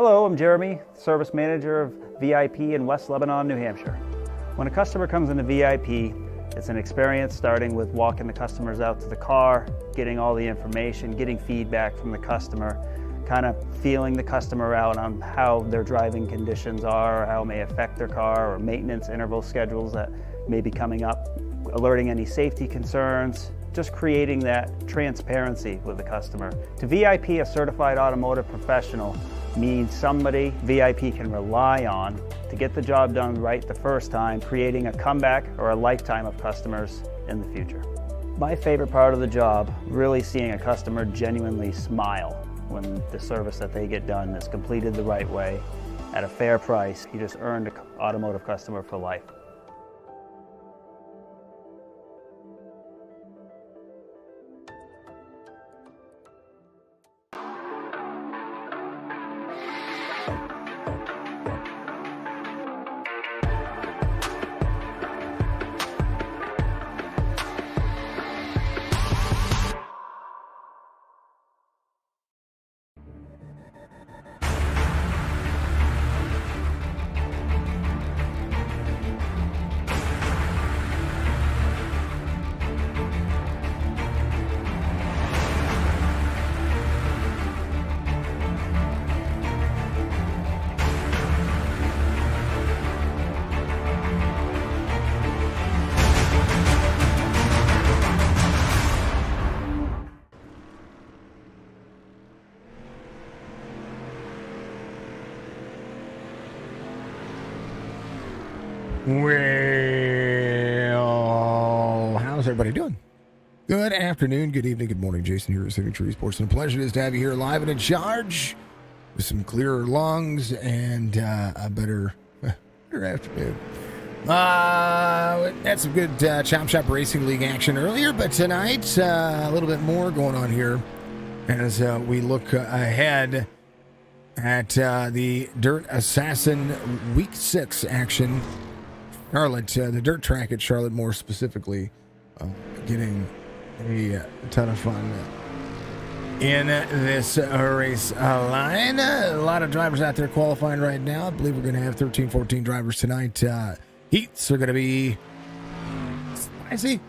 Hello, I'm Jeremy, Service Manager of VIP in West Lebanon, New Hampshire. When a customer comes into VIP, it's an experience starting with walking the customers out to the car, getting all the information, getting feedback from the customer, kind of feeling the customer out on how their driving conditions are, how it may affect their car, or maintenance interval schedules that may be coming up, alerting any safety concerns, just creating that transparency with the customer. To VIP, a certified automotive professional means somebody VIP can rely on to get the job done right the first time, creating a comeback or a lifetime of customers in the future. My favorite part of the job, really seeing a customer genuinely smile when the service that they get done is completed the right way at a fair price. You just earned an automotive customer for life. Well, how's everybody doing? Good afternoon, good evening, good morning. Jason here at Signature Esports, and a pleasure it is to have you here live and in charge with some clearer lungs and a better afternoon. Had some good Chop Shop Racing League action earlier, but tonight a little bit more going on here as we look ahead at the Dirt Assassin Week 6 action. Charlotte, the dirt track at Charlotte more specifically, getting a ton of fun in this race line. A lot of drivers out there qualifying right now. I believe we're going to have 13, 14 drivers tonight. Heats are going to be spicy,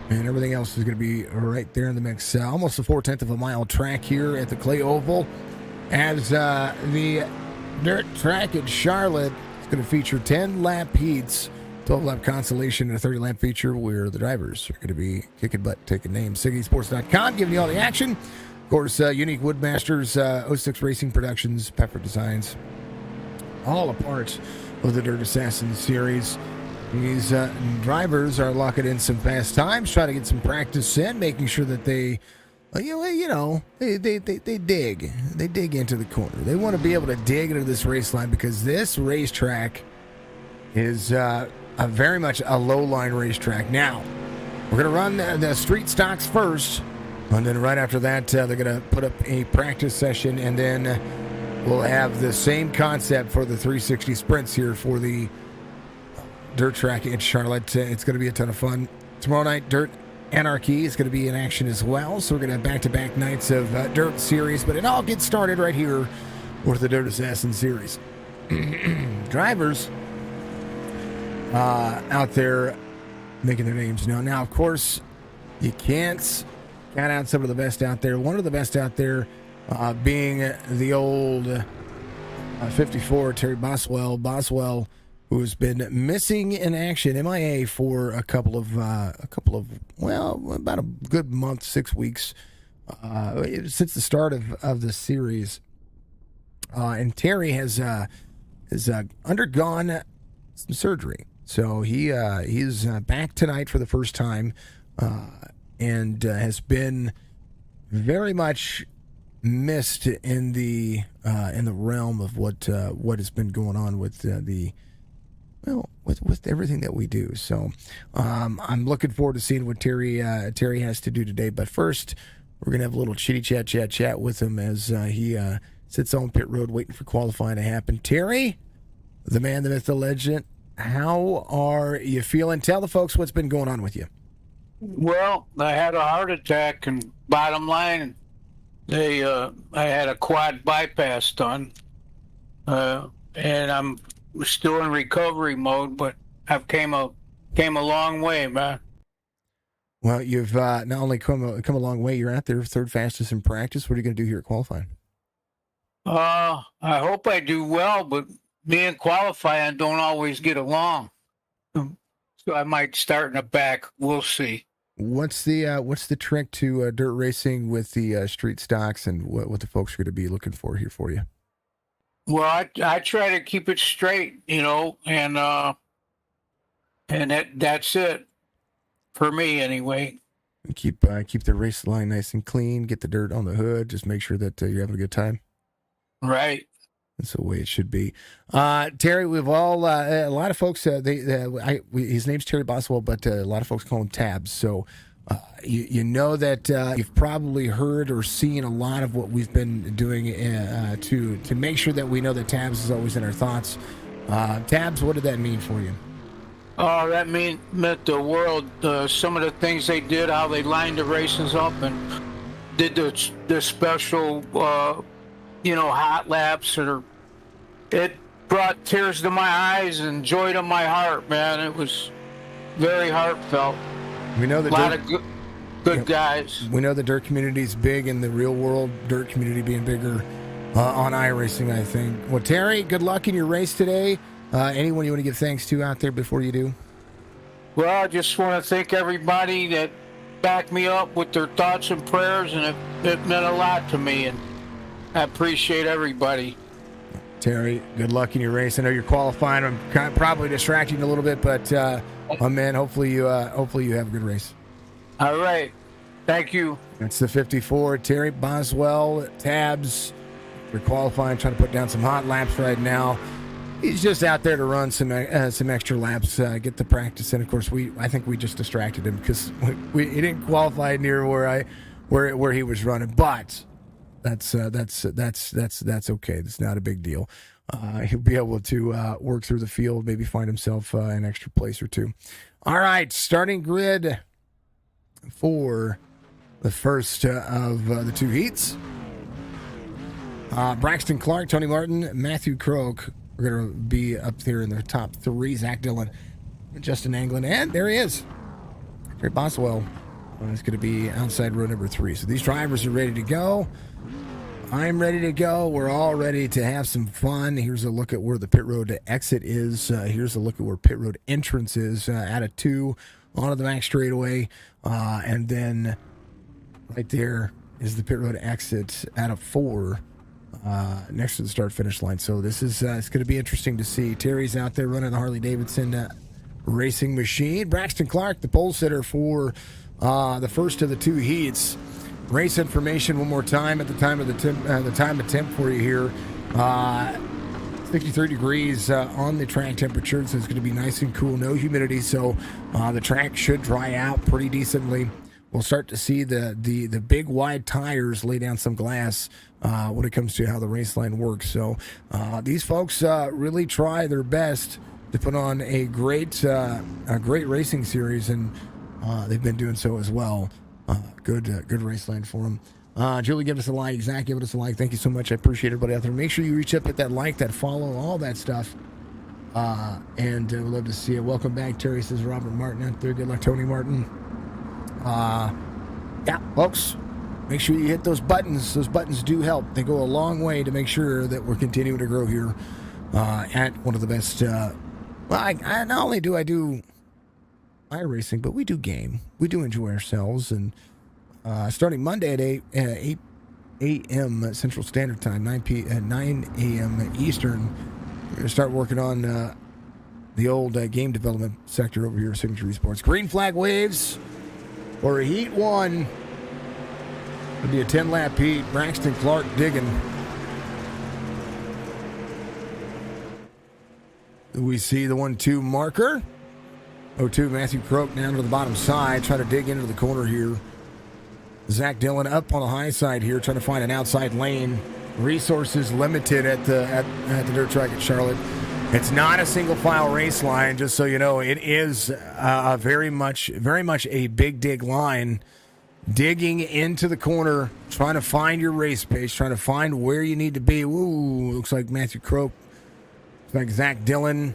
and everything else is going to be right there in the mix. Almost a 4/10 of a mile track here at the Clay Oval, as the dirt track at Charlotte is going to feature 10-lap heats, 12-lap consolation, and a 30-lap feature where the drivers are going to be kicking butt, taking names. SiggySports.com giving you all the action. Of course, Unique Woodmasters, 06 Racing Productions, PFEFFER Designs, all a part of the Dirt Assassin series. These drivers are locking in some fast times, trying to get some practice in, making sure that they dig. They dig into the corner. They want to be able to dig into this race line because this racetrack is very much a low-line racetrack. Now, we're going to run the street stocks first, and then right after that, they're going to put up a practice session, and then we'll have the same concept for the 360 sprints here for the dirt track in Charlotte. It's going to be a ton of fun. Tomorrow night, Dirt Anarchy is going to be in action as well, so we're going to have back-to-back nights of Dirt Series, but it all gets started right here with the Dirt Assassin Series. Drivers out there making their names known. Now, of course, you can't count out some of the best out there. One of the best out there being the old 54 Terry Boswell. Boswell, who's been missing in action, MIA, for a couple of about a good month, 6 weeks since the start of the series. And Terry has undergone some surgery. So he's back tonight for the first time, and has been very much missed in the realm of what has been going on with with everything that we do. So I'm looking forward to seeing what Terry has to do today. But first, we're gonna have a little chitty chat with him as he sits on pit road waiting for qualifying to happen. Terry, the man, the myth, the legend. How are you feeling? Tell the folks what's been going on with you. Well, I had a heart attack, and bottom line, I had a quad bypass done, and I'm still in recovery mode, but I've came a long way, man. Well, you've not only come a long way, you're out there third fastest in practice. What are you going to do here at qualifying? I hope I do well, but me and qualifying don't always get along. So I might start in the back. We'll see. What's the trick to dirt racing with the street stocks, and what the folks are going to be looking for here for you? Well, I try to keep it straight, and that's it for me anyway. Keep the race line nice and clean. Get the dirt on the hood. Just make sure that you're having a good time. Right. That's the way it should be. Terry, we've all a lot of folks. His name's Terry Boswell, but a lot of folks call him Tabs. So you know that you've probably heard or seen a lot of what we've been doing to make sure that we know that Tabs is always in our thoughts. Tabs, what did that mean for you? Oh, that meant the world. Some of the things they did, how they lined the races up and did the special. Hot laps, it brought tears to my eyes and joy to my heart, man. It was very heartfelt. We know that a lot of good guys. We know the dirt community is big, in the real world dirt community being bigger on iRacing, I think. Well, Terry, good luck in your race today. Anyone you want to give thanks to out there before you do? Well, I just want to thank everybody that backed me up with their thoughts and prayers, and it meant a lot to me, and I appreciate everybody. Terry, good luck in your race. I know you're qualifying. I'm probably distracting you a little bit, but my man, hopefully you have a good race. All right. Thank you. That's the 54. Terry Boswell, Tabs. We're qualifying, trying to put down some hot laps right now. He's just out there to run some extra laps, get the practice in. Of course, I think we just distracted him because he didn't qualify near where he was running, but. That's okay. That's not a big deal. He'll be able to work through the field, maybe find himself an extra place or two. All right, starting grid for the first of the two heats. Braxton Clark, Tony Martin, Matthew Croak. We're going to be up there in the top three. Zach Dillon, Justin Anglin, and there he is. Terry Boswell is going to be outside row number 3. So these drivers are ready to go. I'm ready to go. We're all ready to have some fun. Here's a look at where the pit road exit is. Here's a look at where pit road entrance is. Out of 2 onto the back straightaway. And then right there is the pit road exit out of 4 next to the start-finish line. So this is it's going to be interesting to see. Terry's out there running the Harley-Davidson racing machine. Braxton Clark, the pole sitter for the first of the 2 heats. Race information one more time at the time of the temp for you here. 53 degrees on the track temperature, so it's going to be nice and cool. No humidity, so the track should dry out pretty decently. We'll start to see the big wide tires lay down some glass when it comes to how the race line works. So these folks really try their best to put on a great racing series, and they've been doing so as well. Good race line for them. Julie, give us a like. Zach, give us a like. Thank you so much. I appreciate everybody out there. Make sure you reach up, hit that like, that follow, all that stuff. And we'd love to see it. Welcome back, Terry, says Robert Martin out there. Good luck, Tony Martin. Yeah, folks, make sure you hit those buttons. Those buttons do help. They go a long way to make sure that we're continuing to grow here at one of the best. I not only do I do iRacing, but we do game. We do enjoy ourselves, and starting Monday at 8 a.m. Central Standard Time, 9 a.m. Eastern, we're going to start working on the old game development sector over here at Signature Esports. Green flag waves for Heat 1. It'll be a 10-lap heat. Braxton Clark digging. We see the 1-2 marker. 0-2, Matthew Croak down to the bottom side, trying to dig into the corner here. Zach Dillon up on the high side here, trying to find an outside lane. Resources limited at the dirt track at Charlotte. It's not a single file race line, just so you know. It is very much a big dig line. Digging into the corner, trying to find your race pace, trying to find where you need to be. Ooh, looks like Matthew Croak like Zach Dillon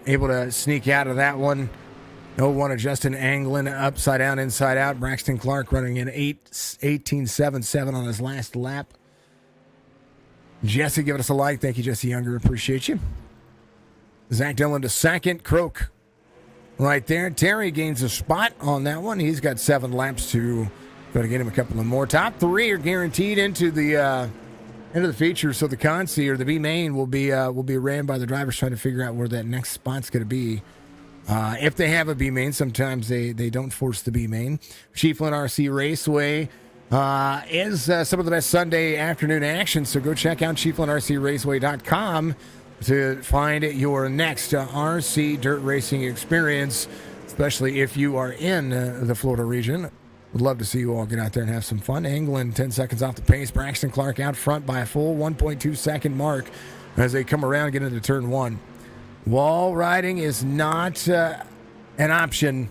able to sneak out of that one. 0-1 of Justin Anglin, upside down, inside out. Braxton Clark running in 18.77 on his last lap. Jesse, give us a like. Thank you, Jesse Younger. Appreciate you. Zach Dillon to second. Croak right there. Terry gains a spot on that one. He's got 7 laps to try to get him a couple of more. Top 3 are guaranteed into the feature, so the Consi or the B main will be ran by the drivers trying to figure out where that next spot's going to be. If they have a B main, sometimes they don't force the B main. Chiefland RC Raceway is some of the best Sunday afternoon action, so go check out CHIEFLANDRCRaceway.com to find your next RC dirt racing experience, especially if you are in the Florida region. Would love to see you all get out there and have some fun. England 10 seconds off the pace. Braxton Clark out front by a full 1.2 second mark as they come around and get into turn 1. Wall riding is not an option,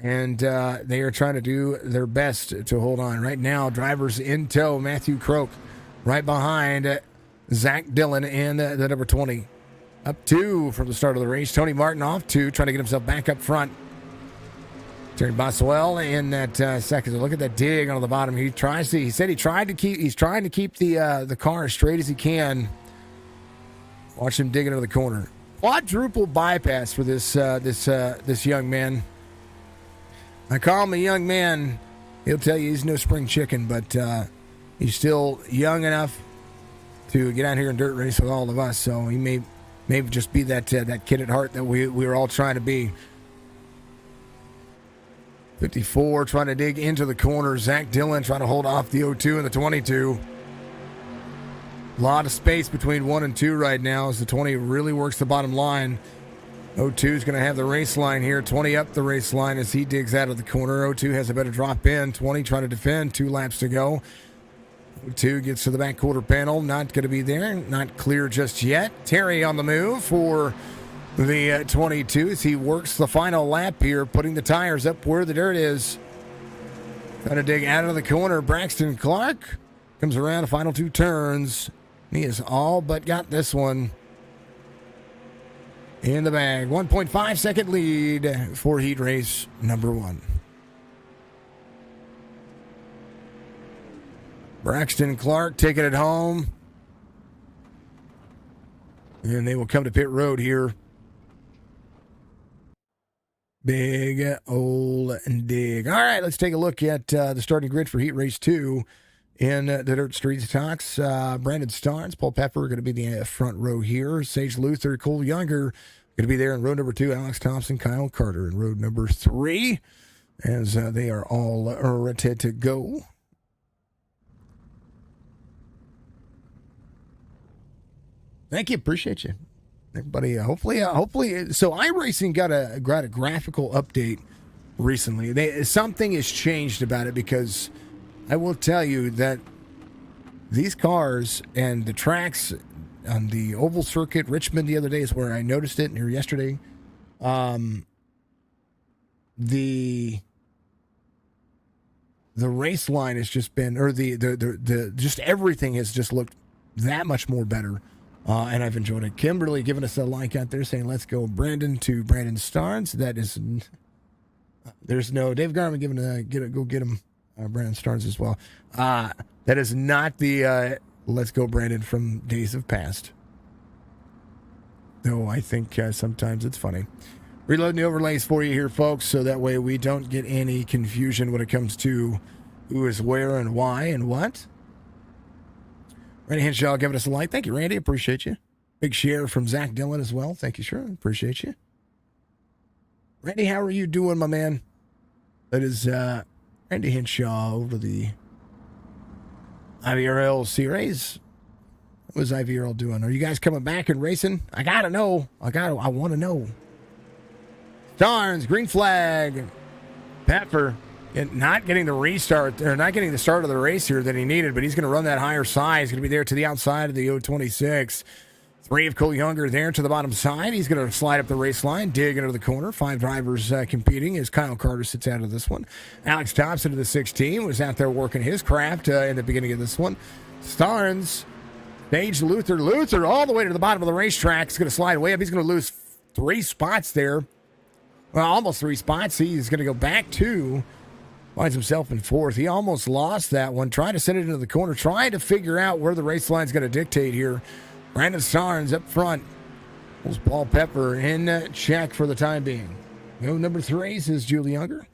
and they are trying to do their best to hold on. Right now, drivers in tow. Matthew Croak right behind Zach Dillon and the number 20. Up 2 from the start of the race. Tony Martin off 2, trying to get himself back up front. Terry Boswell in that second. So look at that dig on the bottom. He's trying to keep the car as straight as he can. Watch him dig into the corner. Quadruple bypass for this young man. I call him a young man. He'll tell you he's no spring chicken, but he's still young enough to get out here and dirt race with all of us. So he may just be that kid at heart that we were all trying to be. 54 trying to dig into the corner. Zach Dillon trying to hold off the 02 and the 22. A lot of space between 1 and 2 right now as the 20 really works the bottom line. 02 is going to have the race line here. 20 up the race line as he digs out of the corner. 02 has a better drop in. 20 trying to defend. 2 laps to go. 02 gets to the back quarter panel. Not going to be there. Not clear just yet. Terry on the move for the 22 as he works the final lap here, putting the tires up where the dirt is. Trying to dig out of the corner. Braxton Clark comes around the final 2 turns. He has all but got this one in the bag. 1.5 second lead for heat race number 1. Braxton Clark taking it home. And they will come to pit road here. Big old dig. All right, let's take a look at the starting grid for heat race 2. In the Dirt Streets Talks, Brandon Starnes, Paul Pepper going to be the front row here. Sage Luther, Cole Younger going to be there in row number 2. Alex Thompson, Kyle Carter in row number 3 as they are all ready to go. Thank you. Appreciate you. Everybody, hopefully. So iRacing got a graphical update recently. Something has changed about it because I will tell you that these cars and the tracks on the oval circuit, Richmond the other day is where I noticed it, or yesterday. The race line has just been, or the just everything has just looked that much more better, and I've enjoyed it. Kimberly giving us a like out there saying, "Let's go, Brandon," to Brandon Starnes. That is, there's no Dave Garman giving go get him. Brandon Starnes as well. That is not the let's go Brandon from days of past. Though I think sometimes it's funny. Reloading the overlays for you here, folks, so that way we don't get any confusion when it comes to who is where and why and what. Randy Henshaw giving us a like. Thank you, Randy. Appreciate you. Big share from Zach Dillon as well. Thank you, sure. Appreciate you. Randy, how are you doing, my man? That is Randy Henshaw over the IVRL series. What was IVRL doing? Are you guys coming back and racing? I gotta know. I want to know. Starnes, green flag. Pepper not getting the restart, or not getting the start of the race here that he needed, but he's going to run that higher side. He's going to be there to the outside of the 026. 3 of Cole Younger there to the bottom side. He's going to slide up the race line, dig into the corner. 5 drivers competing as Kyle Carter sits out of this one. Alex Thompson of the 16 was out there working his craft in the beginning of this one. Starnes Sage Luther. Luther all the way to the bottom of the racetrack. He's going to slide way up. He's going to lose 3 spots there. Well, almost 3 spots. He's going to go back 2. Finds himself in 4th. He almost lost that one. Trying to send it into the corner. Trying to figure out where the race line's going to dictate here. Brandon Starnes up front. Pulls Paul Pepper in check for the time being. Number 3 says Julie Younger.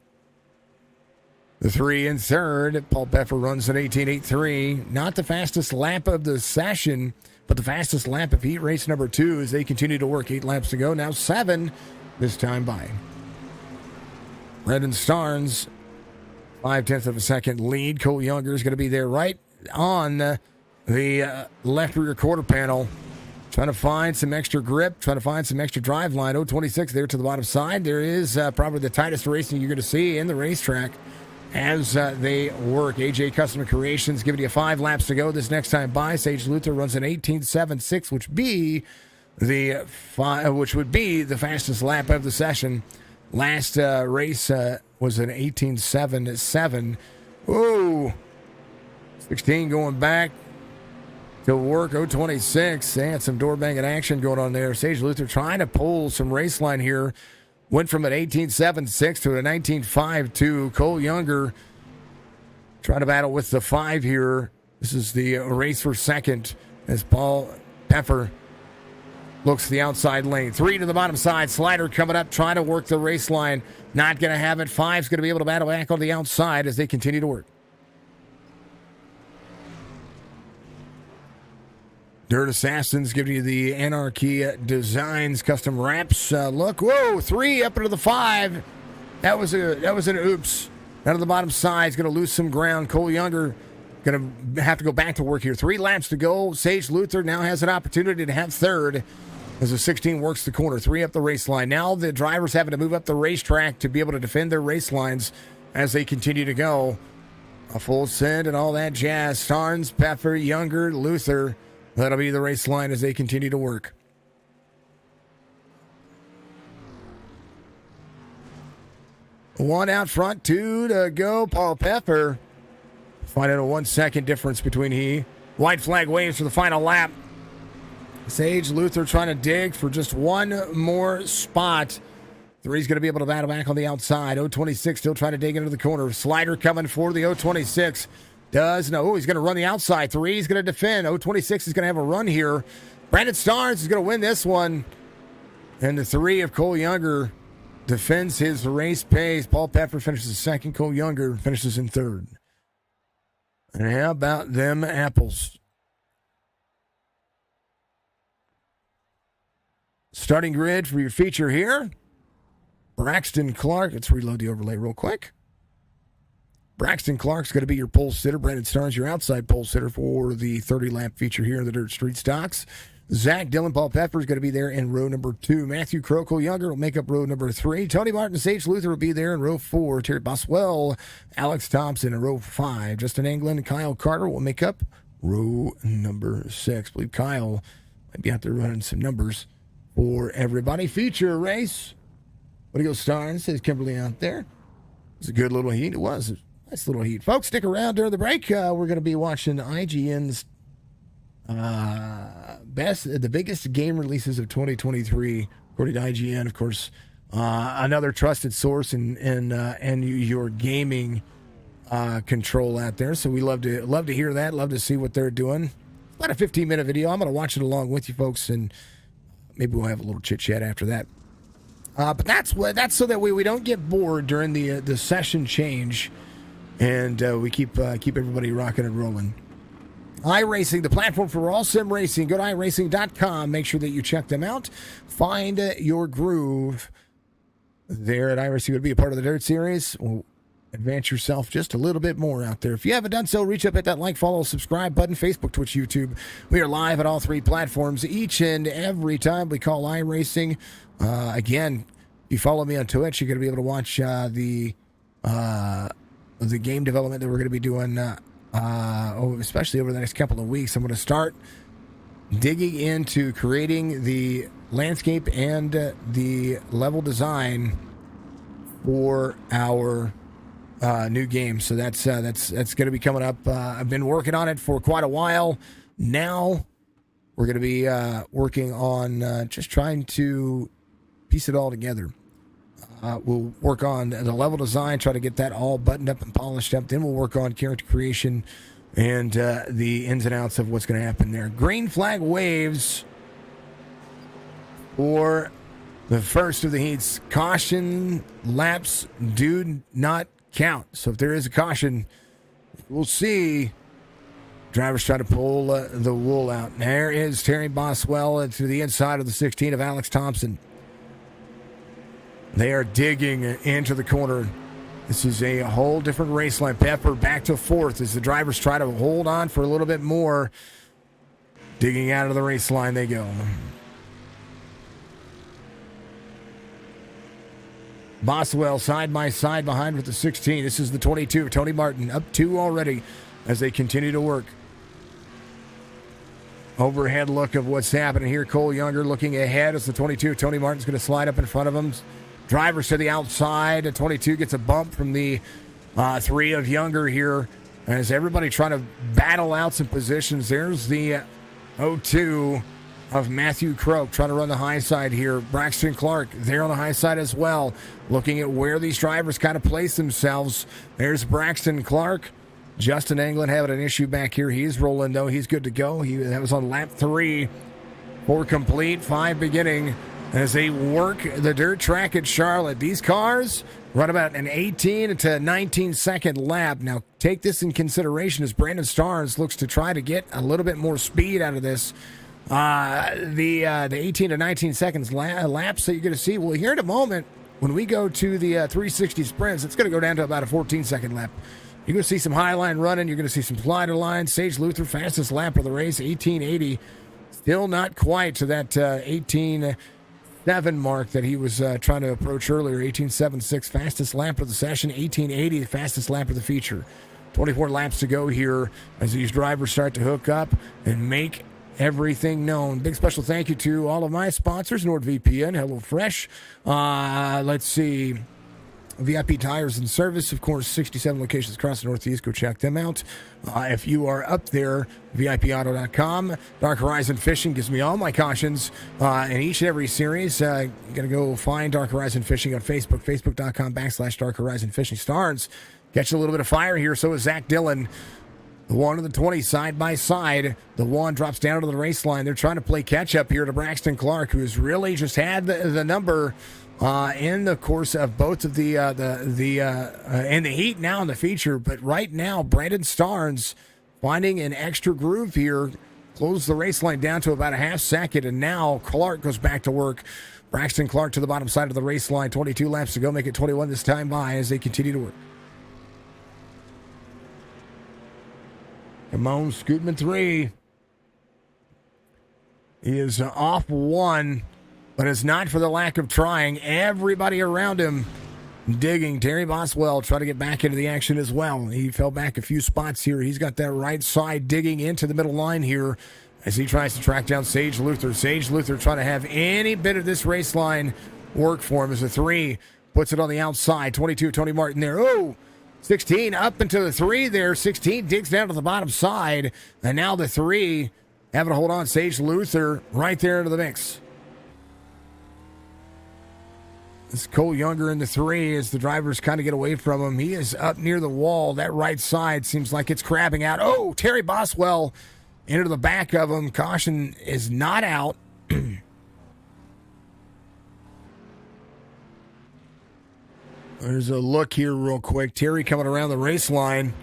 The 3 in third. Paul Pepper runs an 18.83. Not the fastest lap of the session, but the fastest lap of heat race number 2 as they continue to work. 8 laps to go. Now 7 this time by. Brandon Starnes, 0.5 of a second lead. Cole Younger is going to be there right on the left rear quarter panel. Trying to find some extra grip, trying to find some extra drive line. 0.26 there to the bottom side. There is probably the tightest racing you're going to see in the racetrack as they work. AJ Custom Creations giving you 5 laps to go this next time by. Sage Luther runs an 18.76, which would be the fastest lap of the session. Last race was an 18.77. Whoa! 16 going back to work. 0.26. They had some door banging action going on there. Sage Luther trying to pull some race line here. Went from an 18.76 to a 19.52. Cole Younger trying to battle with the 5 here. This is the race for second as Paul Pepper looks the outside lane. 3 to the bottom side. Slider coming up, trying to work the race line. Not going to have it. 5's going to be able to battle back on the outside as they continue to work. Dirt Assassins giving you the Anarchy Designs custom wraps look. Whoa, 3 up into the 5. That was an oops. Down to the bottom side. He's going to lose some ground. Cole Younger going to have to go back to work here. 3 laps to go. Sage Luther now has an opportunity to have third as the 16 works the corner. 3 up the race line. Now the drivers having to move up the racetrack to be able to defend their race lines as they continue to go. A full send and all that jazz. Starnes, Pepper, Younger, Luther. That'll be the race line as they continue to work. One out front, 2 to go. Paul Pepper finding a 1 second difference between he. White flag waves for the final lap. Sage Luther trying to dig for just 1 more spot. 3's going to be able to battle back on the outside. 0.26 still trying to dig into the corner. Slider coming for the 0.26. Does no. He's going to run the outside. 3's going to defend. 0.26 is going to have a run here. Brandon Starnes is going to win this one. And the 3 of Cole Younger defends his race pace. Paul Pepper finishes second. Cole Younger finishes in third. And how about them apples? Starting grid for your feature here. Braxton Clark. Let's reload the overlay real quick. Braxton Clark's going to be your pole sitter. Brandon Starnes, your outside pole sitter for the 30-lap feature here in the Dirt Street Stocks. Zach Dillon, Paul Pepper is going to be there in row number 2. Matthew Cole Younger will make up row number 3. Tony Martin, Sage Luther will be there in row 4. Terry Boswell, Alex Thompson in row 5. Justin Anglin and Kyle Carter will make up row number 6. I believe Kyle might be out there running some numbers for everybody. Feature race. What do you go, Starnes? Says Kimberly out there. It was a good little heat. It was. Nice little heat. Folks, stick around during the break. We're going to be watching IGN's the biggest game releases of 2023, according to IGN, of course. Another trusted source in your gaming control out there. So we love to hear that. Love to see what they're doing. It's about a 15-minute video. I'm going to watch it along with you folks, and maybe we'll have a little chit chat after that. But that's so that we don't get bored during the session change. And we keep everybody rocking and rolling. iRacing, the platform for all sim racing. Go to iRacing.com. Make sure that you check them out. Find your groove there at iRacing. Would be a part of the Dirt Series. We'll advance yourself just a little bit more out there. If you haven't done so, reach up, hit that like, follow, subscribe button. Facebook, Twitch, YouTube. We are live at all 3 platforms each and every time we call iRacing. Again, if you follow me on Twitch, you're going to be able to watch the game development that we're going to be doing, especially over the next couple of weeks. I'm going to start digging into creating the landscape and the level design for our new game. So that's going to be coming up. I've been working on it for quite a while. Now we're going to be working on just trying to piece it all together. We'll work on the level design, try to get that all buttoned up and polished up. Then we'll work on character creation and the ins and outs of what's going to happen there. Green flag waves for the first of the heats. Caution laps do not count. So if there is a caution, we'll see. Drivers try to pull the wool out. There is Terry Boswell to the inside of the 16 of Alex Thompson. They are digging into the corner. This is a whole different race line. Pepper back to fourth as the drivers try to hold on for a little bit more. Digging out of the race line they go. Boswell side by side behind with the 16. This is the 22. Tony Martin up 2 already as they continue to work. Overhead look of what's happening here. Cole Younger looking ahead as the 22. Tony Martin's going to slide up in front of him. Drivers to the outside. The 22 gets a bump from the 3 of Younger here as everybody trying to battle out some positions. There's the 02 of Matthew Croak trying to run the high side here. Braxton Clark there on the high side as well. Looking at where these drivers kind of place themselves. There's Braxton Clark. Justin Anglin having an issue back here. He's rolling, though. He's good to go. That was on lap 3. 4 complete, 5 beginning as they work the dirt track at Charlotte. These cars run about an 18 to 19 second lap. Now, take this in consideration as Brandon Starnes looks to try to get a little bit more speed out of this. The 18 to 19 seconds laps that you're going to see. Well, here in a moment, when we go to the 360 sprints, it's going to go down to about a 14-second lap. You're going to see some high line running. You're going to see some slider line. Sage Luther, fastest lap of the race, 1880. Still not quite to that 18.7 mark that he was trying to approach earlier. 18.76, fastest lap of the session. 1880, the fastest lap of the feature. 24 laps to go here as these drivers start to hook up and make everything known. Big special thank you to all of my sponsors, NordVPN, HelloFresh. Let's see. VIP Tires and Service, of course, 67 locations across the Northeast. Go check them out. If you are up there, VIPauto.com. Dark Horizon Fishing gives me all my cautions in each and every series. You got to go find Dark Horizon Fishing on Facebook, facebook.com/Dark Horizon Fishing. Stars catch a little bit of fire here. So is Zach Dillon. The 1 and the 20 side by side. The 1 drops down to the race line. They're trying to play catch up here to Braxton Clark, who's really just had the number in the course of both of the in the heat now in the feature. But right now, Brandon Starnes finding an extra groove here, closed the race line down to about a half second, and now Clark goes back to work. Braxton Clark to the bottom side of the race line. 22 laps to go, make it 21 this time by as they continue to work. Come on, Scootman 3. He is off 1, but it's not for the lack of trying. Everybody around him digging. Terry Boswell trying to get back into the action as well. He fell back a few spots here. He's got that right side digging into the middle line here as he tries to track down Sage Luther. Sage Luther trying to have any bit of this race line work for him as a 3 puts it on the outside. 22, Tony Martin there. Oh! 16 up into the 3 there. 16 digs down to the bottom side. And now the 3 having to hold on. Sage Luther right there into the mix. This is Cole Younger in the 3 as the drivers kind of get away from him. He is up near the wall. That right side seems like it's crabbing out. Oh, Terry Boswell into the back of him. Caution is not out. There's a look here real quick. Terry coming around the race line.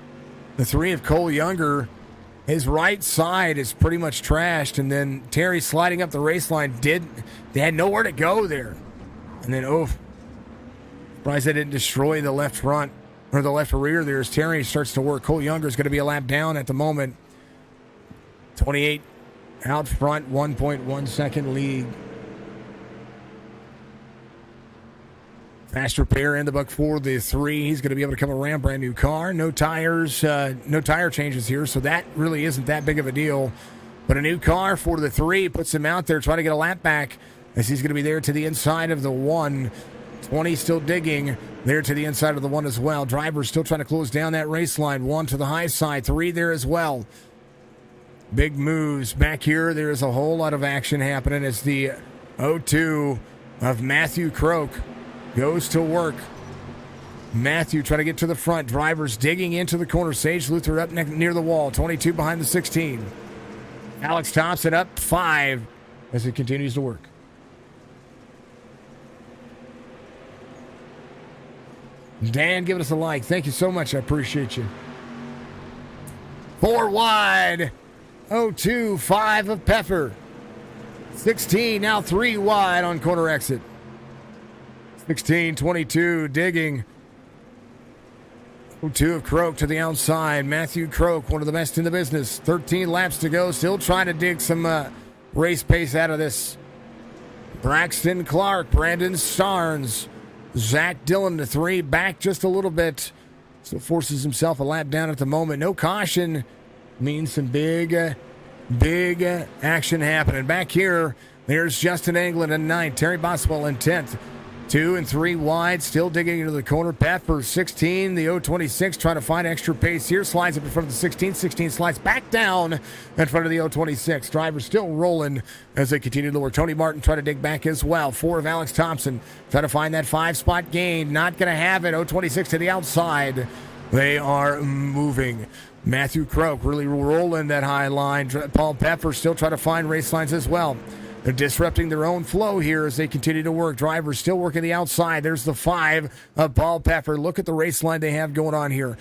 The 3 of Cole Younger. His right side is pretty much trashed. And then Terry sliding up the race line. They had nowhere to go there. And then, surprised they didn't destroy the left front or the left rear there as Terry starts to work. Cole Younger is going to be a lap down at the moment. 28 out front, 1.1 second lead. Fast repair in the book for the 3. He's going to be able to come around. Brand new car. No tires, no tire changes here, so that really isn't that big of a deal. But a new car for the 3 puts him out there trying to get a lap back as he's going to be there to the inside of the 1. 20 still digging there to the inside of the 1 as well. Driver still trying to close down that race line. 1 to the high side. 3 there as well. Big moves. Back here, there's a whole lot of action happening as the 0-2 of Matthew Croak goes to work. Matthew trying to get to the front. Drivers digging into the corner. Sage Luther up near the wall. 22 behind the 16. Alex Thompson up 5 as it continues to work. Dan, giving us a like. Thank you so much. I appreciate you. 4 wide. 0-2, 5 of Peffer. 16, now 3 wide on corner exit. 16, 22, digging. 0-2 of Croak to the outside. Matthew Croak, one of the best in the business. 13 laps to go. Still trying to dig some race pace out of this. Braxton Clark, Brandon Starnes, Zach Dillon to 3, back just a little bit. Still forces himself a lap down at the moment. No caution means some big action happening. Back here, there's Justin Anglin in 9th, Terry Boswell in 10th. 2 and 3 wide, still digging into the corner. Peffer 16, the 026 trying to find extra pace here. Slides up in front of the 16. 16 slides back down in front of the 026. Driver still rolling as they continue to work. Tony Martin trying to dig back as well. 4 of Alex Thompson trying to find that 5-spot gain. Not going to have it. 026 to the outside. They are moving. Matthew Croak really rolling that high line. Paul Peffer still trying to find race lines as well. They're disrupting their own flow here as they continue to work. Drivers still working the outside. There's the 5 of Paul Peffer. Look at the race line they have going on here.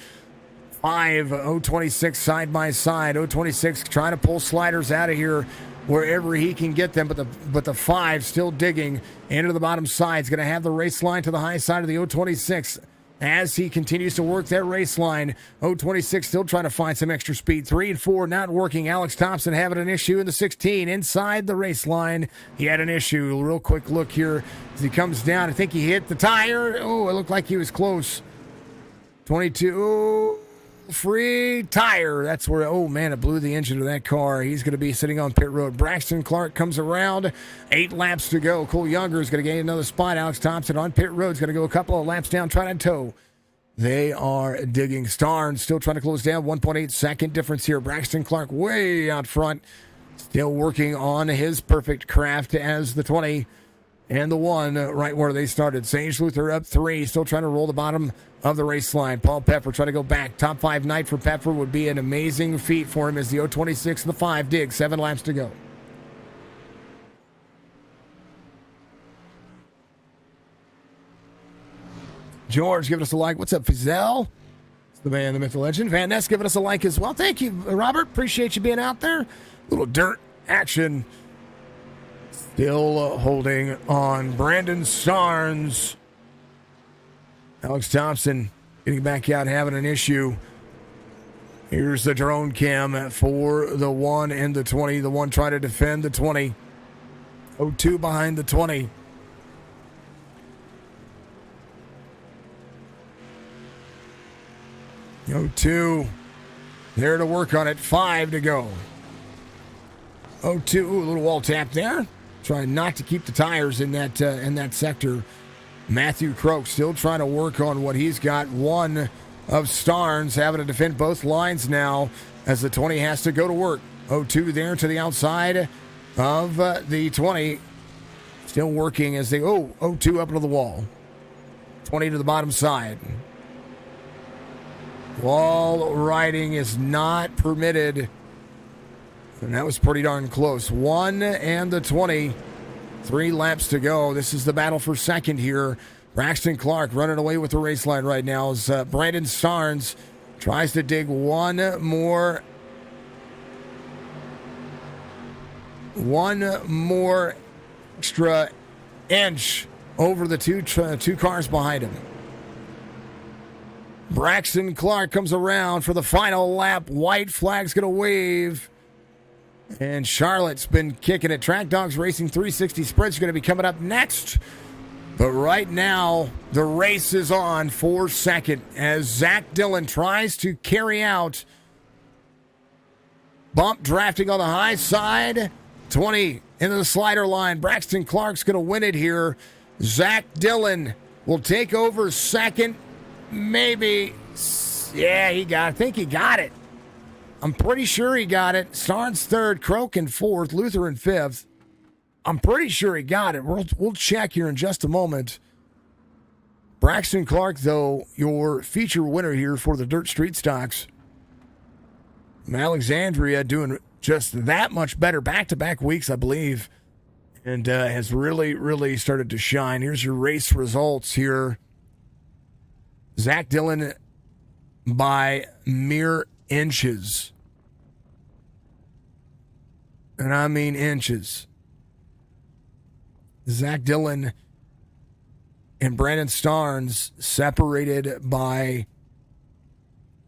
5, 026 side by side. 026 trying to pull sliders out of here wherever he can get them. But the 5 still digging into the bottom side. He's going to have the race line to the high side of the 026. As he continues to work that race line, 026 still trying to find some extra speed. 3 and 4 not working. Alex Thompson having an issue in the 16. Inside the race line, he had an issue. Real quick look here as he comes down. I think he hit the tire. Oh, it looked like he was close. 22, free tire. That's where, oh man, it blew the engine of that car. He's going to be sitting on pit road. Braxton Clark comes around. 8 laps to go. Cole Younger is going to gain another spot. Alex Thompson on pit road is going to go a couple of laps down, trying to tow. They are digging. Starnes still trying to close down. 1.8 second difference here. Braxton Clark way out front. Still working on his perfect craft as the 20 and the 1 right where they started. Sage Luther up 3. Still trying to roll the bottom of the race line. Paul Peffer trying to go back. Top 5 night for Peffer would be an amazing feat for him as the 026 and the 5 dig. 7 laps to go. George giving us a like. What's up, Fizell? It's the man, the myth, the legend. Van Ness giving us a like as well. Thank you, Robert. Appreciate you being out there. Little dirt action. Still holding on. Brandon Starnes. Alex Thompson getting back out, having an issue. Here's the drone cam for the 1 and the 20. The 1 trying to defend the 20. 0-2 behind the 20. Go 2. There to work on it. 5 to go. 0-2. Ooh, a little wall tap there. Trying not to keep the tires in that sector. Matthew Croak still trying to work on what he's got. 1 of Starnes having to defend both lines now as the 20 has to go to work. 0-2 there to the outside of the 20. Still working as they 0-2 up into the wall. 20 to the bottom side. Wall riding is not permitted. And that was pretty darn close. 1 and the 20. 3 laps to go. This is the battle for second here. Braxton Clark running away with the race line right now as Brandon Starnes tries to dig one more extra inch over the two cars behind him. Braxton Clark comes around for the final lap. White flag's going to wave. And Charlotte's been kicking it. Track Dogs Racing 360 Sprint's going to be coming up next. But right now, the race is on for second as Zach Dillon tries to carry out. Bump drafting on the high side. 20 into the slider line. Braxton Clark's going to win it here. Zach Dillon will take over second. Maybe. Yeah, I think he got it. I'm pretty sure he got it. Starnes third, Croak in fourth, Luther in fifth. I'm pretty sure he got it. We'll check here in just a moment. Braxton Clark, though, your feature winner here for the Dirt Street Stocks. From Alexandria doing just that much better back-to-back weeks, I believe, and has really, really started to shine. Here's your race results here. Zach Dillon by mere inches. And I mean inches. Zach Dillon and Brandon Starnes separated by,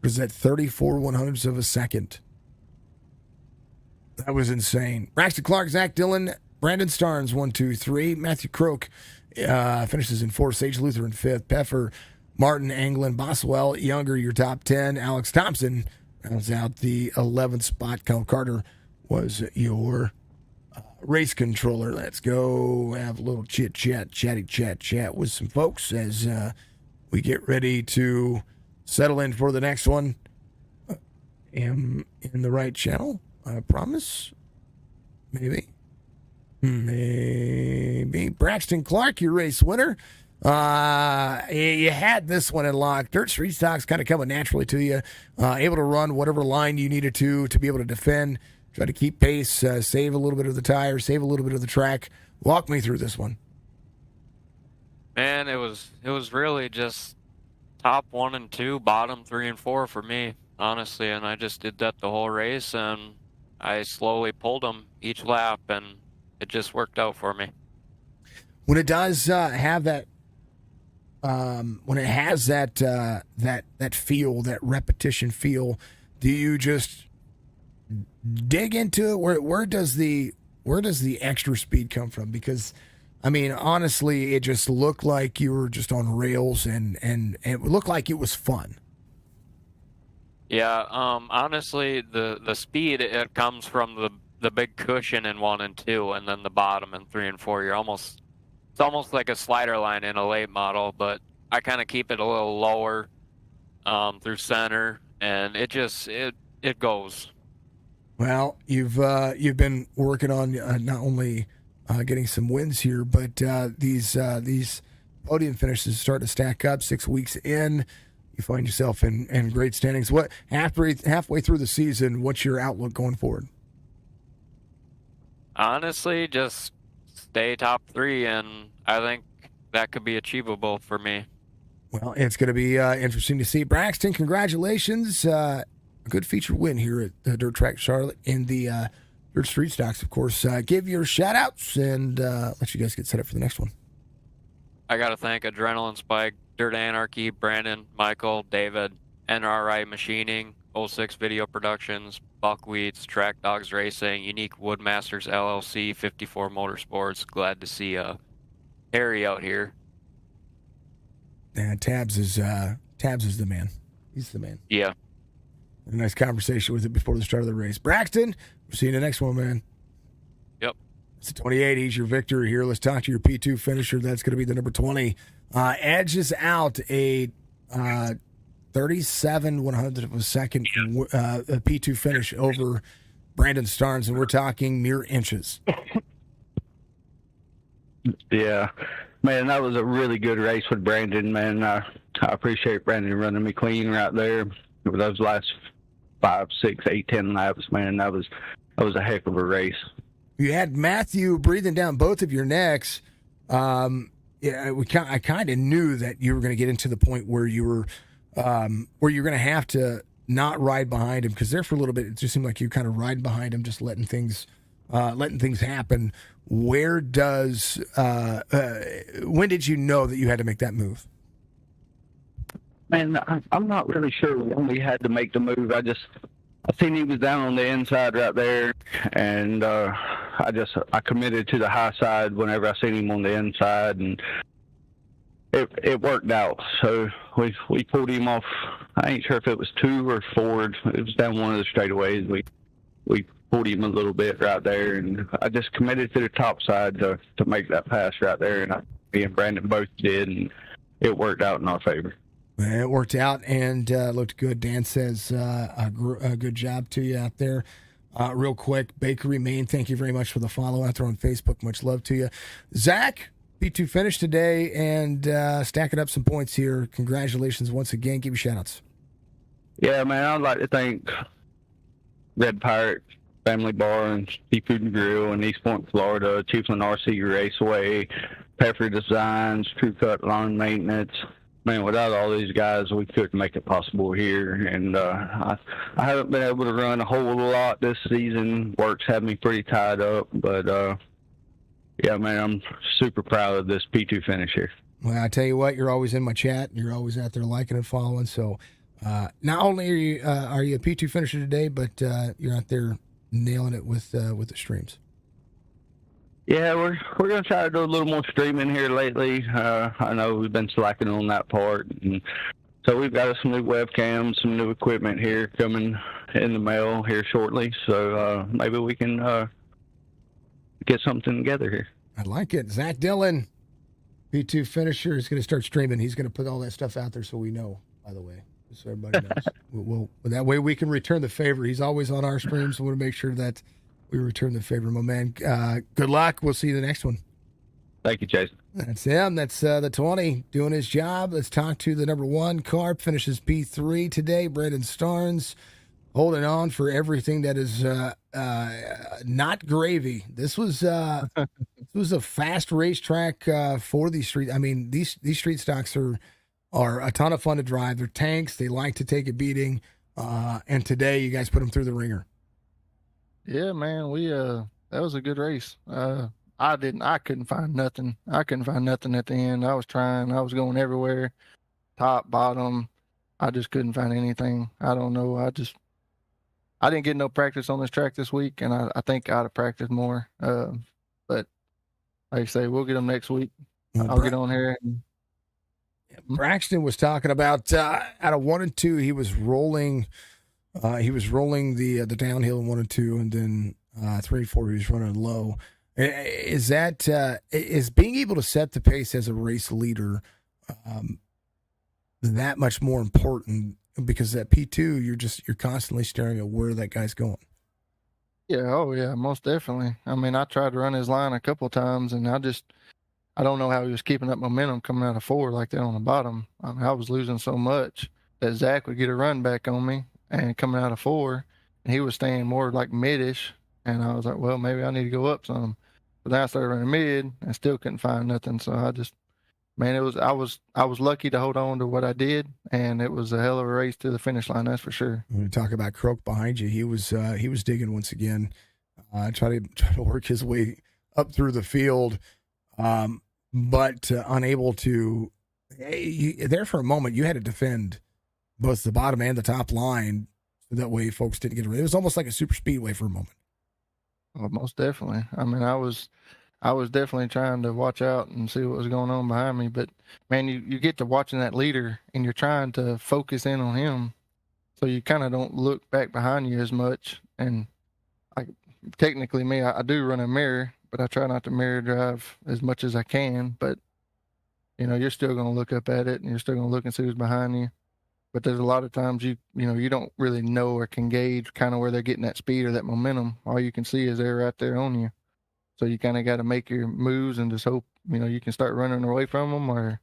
was that 34 100ths of a second? That was insane. Braxton Clark, Zach Dillon, Brandon Starnes, 1, 2, 3. Matthew Croak finishes in fourth. Sage Luther in fifth. Peffer, Martin, Anglin, Boswell, Younger, your top 10. Alex Thompson rounds out the 11th spot. Kyle Carter was your race controller. Let's go have a little chatty chat with some folks as we get ready to settle in for the next one. Am in the right channel, I promise. Maybe. Braxton Clark, your race winner. You had this one in lock. Dirt Street Stocks kind of coming naturally to you. Able to run whatever line you needed to be able to defend. Try to keep pace, save a little bit of the tire, save a little bit of the track. Walk me through this one. Man, it was really just top 1 and 2, bottom 3 and 4 for me, honestly. And I just did that the whole race, and I slowly pulled them each lap, and it just worked out for me. When it does have that, when it has that feel, that repetition feel, do you just dig into it? Where does the extra speed come from? Because I mean, honestly, it just looked like you were just on rails, and it looked like it was fun. Yeah, honestly, the speed, it comes from the big cushion in 1 and 2, and then the bottom in 3 and 4. It's almost like a slider line in a late model, but I kind of keep it a little lower through center, and it goes. Well, you've been working on not only getting some wins here, but these podium finishes start to stack up. 6 weeks in, you find yourself in great standings. What halfway through the season? What's your outlook going forward? Honestly, just stay top 3, and I think that could be achievable for me. Well, it's going to be interesting to see. Braxton, congratulations. A good feature win here at the Dirt Track Charlotte in the Dirt Street Stocks, of course. Give your shout-outs and let you guys get set up for the next one. I got to thank Adrenaline Spike, Dirt Anarchy, Brandon, Michael, David, NRI Machining, 06 Video Productions, BUCKWHEAT'S, Track Dogs Racing, Unique Woodmasters LLC, 54 Motorsports. Glad to see Harry out here. Yeah, Tabs is the man. He's the man. Yeah. A nice conversation with it before the start of the race. Braxton, we'll see you in the next one, man. Yep. It's a 28. He's your victor here. Let's talk to your P2 finisher. That's going to be the number 20. Edges out a 37 100th of a second P2 finish over Brandon Starnes, and we're talking mere inches. Yeah. Man, that was a really good race with Brandon, man. I appreciate Brandon running me clean right there. For those last 5, 6, 8, 10 laps, man, that was a heck of a race. You had Matthew breathing down both of your necks. I kind of knew that you were going to get into the point where you were going to have to not ride behind him, because there for a little bit it just seemed like you kind of ride behind him, just letting things happen. When did you know that you had to make that move? Man, I'm not really sure when we had to make the move. I seen he was down on the inside right there, and I committed to the high side whenever I seen him on the inside, and it worked out. So we pulled him off. I ain't sure if it was 2 or 4. It was down one of the straightaways. We pulled him a little bit right there, and I just committed to the top side to make that pass right there, and me and Brandon both did, and it worked out in our favor. It worked out and looked good. Dan says a good job to you out there. Real quick, Bakery Maine, thank you very much for the follow out there on Facebook. Much love to you. Zach, P2 finish today and stacking up some points here. Congratulations once again. Give you shout outs. Yeah, man, I'd like to thank Red Pirate Family Bar and Seafood and Grill in East Point, Florida, CHIEFLAND RC Raceway, PFEFFER Designs, Crew Cut Lawn Maintenance. Man, without all these guys, we couldn't make it possible here. And I haven't been able to run a whole lot this season. Work's had me pretty tied up. But, yeah, man, I'm super proud of this P2 finish here. Well, I tell you what, you're always in my chat. You're always out there liking and following. So not only are you a P2 finisher today, but you're out there nailing it with the streams. Yeah, we're gonna try to do a little more streaming here lately. I know we've been slacking on that part, and so we've got some new webcams, some new equipment here coming in the mail here shortly. So maybe we can get something together here. I like it. Zach Dillon, P2 finisher, is going to start streaming. He's going to put all that stuff out there so we know. By the way, just so everybody knows. we'll that way we can return the favor. He's always on our streams, so we want to make sure that we return the favor, my man. Good luck. We'll see you the next one. Thank you, Jason. That's him. That's the 20 doing his job. Let's talk to the number 1 car. Finishes P3 today. Brandon Starnes holding on for everything that is not gravy. This was a fast racetrack for these street. I mean, these street stocks are a ton of fun to drive. They're tanks. They like to take a beating. And today you guys put them through the ringer. Yeah, man, we that was a good race. I couldn't find nothing. I couldn't find nothing at the end. I was trying. I was going everywhere, top, bottom. I just couldn't find anything. I don't know. I didn't get no practice on this track this week, and I think I'd have practiced more. But like I say, we'll get them next week. I'll get on here. Braxton was talking about out of 1 and 2, he was rolling. He was rolling the downhill in 1 and 2, and then 3 and 4 he was running low. Is being able to set the pace as a race leader that much more important? Because at P2 you're constantly staring at where that guy's going. Yeah, oh yeah, most definitely. I mean, I tried to run his line a couple of times, and I don't know how he was keeping up momentum coming out of 4 like that on the bottom. I mean, I was losing so much that Zach would get a run back on me. And coming out of 4, and he was staying more like mid-ish, and I was like, well, maybe I need to go up some. But then I started running mid, and still couldn't find nothing. So I was lucky to hold on to what I did, and it was a hell of a race to the finish line, that's for sure. When we talk about Croak behind you, he was digging once again, trying to work his way up through the field, but unable to. There for a moment, you had to defend both the bottom and the top line, so that way folks didn't get away. It was almost like a super speedway for a moment. Well, most definitely. I mean, I was definitely trying to watch out and see what was going on behind me. But man, you get to watching that leader, and you're trying to focus in on him, so you kind of don't look back behind you as much. And technically, I do run a mirror, but I try not to mirror drive as much as I can. But you're still going to look up at it, and you're still going to look and see who's behind you. But there's a lot of times you don't really know or can gauge kind of where they're getting that speed or that momentum. All you can see is they're right there on you. So you kind of got to make your moves and just hope, you can start running away from them or,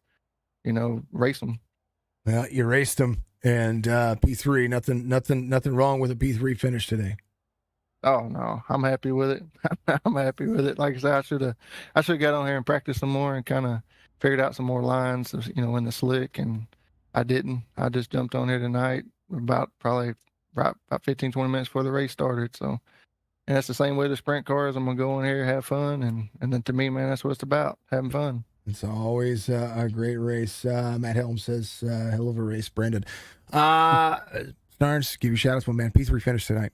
race them. Well, you raced them, and P3, nothing wrong with a P3 finish today. Oh no, I'm happy with it. I'm happy with it. Like I said, I should have got on here and practiced some more and kind of figured out some more lines, in the slick, and I didn't. I just jumped on here tonight about 15, 20 minutes before the race started. So, and that's the same way the sprint cars. I'm going to go in here, have fun. And then to me, man, that's what it's about, having fun. It's always a great race. Matt Helm says, hell of a race, Brandon. Starnes, give you shout outs, my man. P3 finish tonight.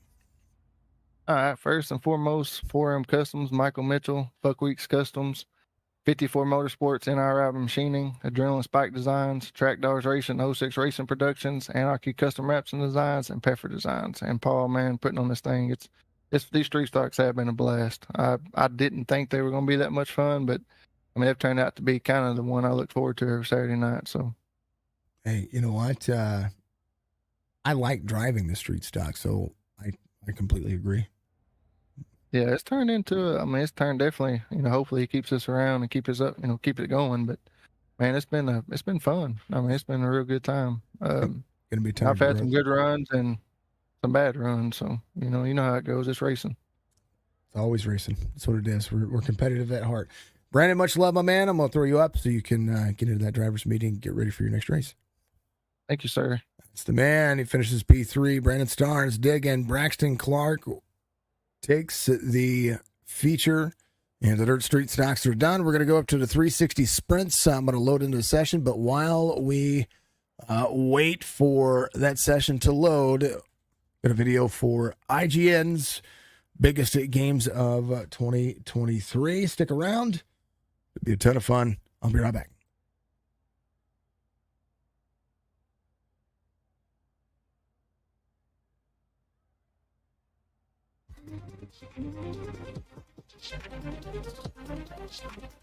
All right. First and foremost, 4M Customs, Michael Mitchell, BUCKWHEAT'S Customs, 54 Motorsports, NRI Machining, Adrenaline Spike Designs, Track Dogs Racing, 06 Racing Productions, Anarchy Custom Wraps and Designs, and PFEFFER Designs. And Paul, man, putting on this thing, these street stocks have been a blast. I didn't think they were going to be that much fun, but I mean, they've turned out to be kind of the one I look forward to every Saturday night. So, Hey, you know what? I like driving the street stock, so I completely agree. Yeah, it's turned into. I mean, it's turned definitely. Hopefully he keeps us around and keep us up. Keep it going. But man, it's been fun. I mean, it's been a real good time. Gonna be time. I've had some good runs and some bad runs. So you know how it goes. It's racing. It's always racing. That's what it is. We're competitive at heart. Brandon, much love, my man. I'm gonna throw you up so you can get into that driver's meeting and get ready for your next race. Thank you, sir. It's the man. He finishes P3. Brandon Starnes, digging. Braxton Clark takes the feature, and the dirt street stocks are done. We're going to go up to the 360 sprints. I'm going to load into the session, but while we wait for that session to load, got a video for IGN's biggest games of 2023. Stick around. It'll be a ton of fun. I'll be right back.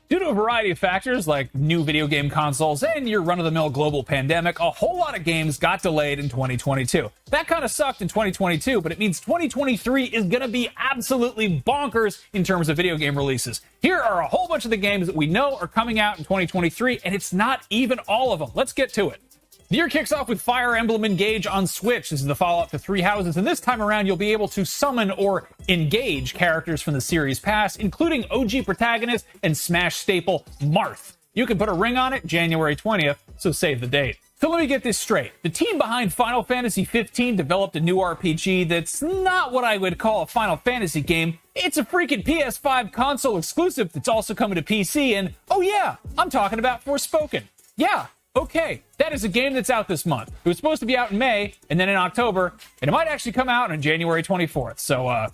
Due to a variety of factors like new video game consoles and your run-of-the-mill global pandemic, a whole lot of games got delayed in 2022. That kind of sucked in 2022, but it means 2023 is going to be absolutely bonkers in terms of video game releases. Here are a whole bunch of the games that we know are coming out in 2023, and it's not even all of them. Let's get to it. The year kicks off with Fire Emblem Engage on Switch. This is the follow-up to Three Houses, and this time around you'll be able to summon or engage characters from the series past, including OG protagonist and Smash staple Marth. You can put a ring on it January 20th, so save the date. So let me get this straight. The team behind Final Fantasy 15 developed a new RPG that's not what I would call a Final Fantasy game. It's a freaking PS5 console exclusive that's also coming to PC, and oh yeah, I'm talking about Forspoken. Yeah. Okay, that is a game that's out this month. It was supposed to be out in May, and then in October, and it might actually come out on January 24th, so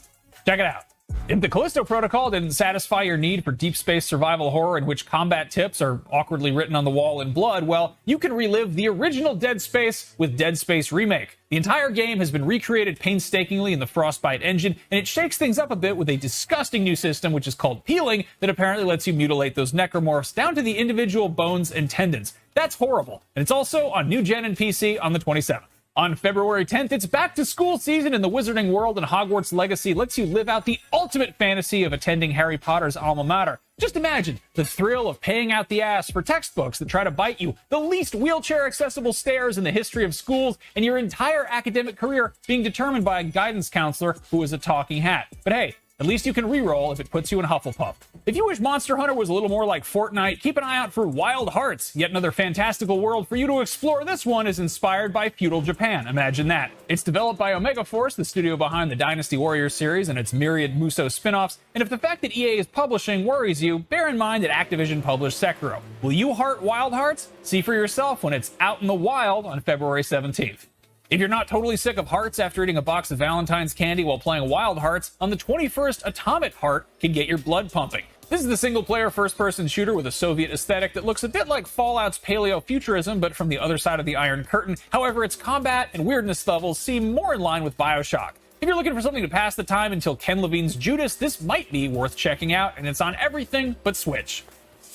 check it out. If the Callisto Protocol didn't satisfy your need for deep space survival horror in which combat tips are awkwardly written on the wall in blood, well, you can relive the original Dead Space with Dead Space Remake. The entire game has been recreated painstakingly in the Frostbite engine, and it shakes things up a bit with a disgusting new system which is called peeling that apparently lets you mutilate those necromorphs down to the individual bones and tendons. That's horrible, and it's also on new gen and PC on the 27th. On February 10th, it's back to school season in the Wizarding World, and Hogwarts Legacy lets you live out the ultimate fantasy of attending Harry Potter's alma mater. Just imagine the thrill of paying out the ass for textbooks that try to bite you, the least wheelchair-accessible stairs in the history of schools, and your entire academic career being determined by a guidance counselor who is a talking hat. But hey, at least you can re-roll if it puts you in Hufflepuff. If you wish Monster Hunter was a little more like Fortnite, keep an eye out for Wild Hearts, yet another fantastical world for you to explore. This one is inspired by feudal Japan. Imagine that. It's developed by Omega Force, the studio behind the Dynasty Warriors series and its myriad Muso spin-offs, and if the fact that EA is publishing worries you, bear in mind that Activision published Sekiro. Will you heart Wild Hearts? See for yourself when it's out in the wild on February 17th. If you're not totally sick of hearts after eating a box of Valentine's candy while playing Wild Hearts, on the 21st, Atomic Heart can get your blood pumping. This is the single-player first-person shooter with a Soviet aesthetic that looks a bit like Fallout's paleo-futurism, but from the other side of the Iron Curtain. However, its combat and weirdness levels seem more in line with BioShock. If you're looking for something to pass the time until Ken Levine's Judas, this might be worth checking out, and it's on everything but Switch.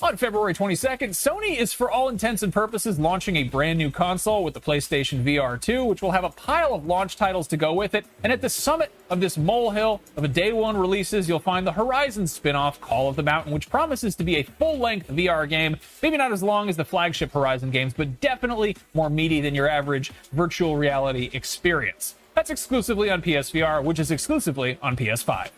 On February 22nd, Sony is for all intents and purposes launching a brand new console with the PlayStation VR 2, which will have a pile of launch titles to go with it. And at the summit of this molehill of a day one releases, you'll find the Horizon spin-off Call of the Mountain, which promises to be a full-length VR game. Maybe not as long as the flagship Horizon games, but definitely more meaty than your average virtual reality experience. That's exclusively on PSVR, which is exclusively on PS5.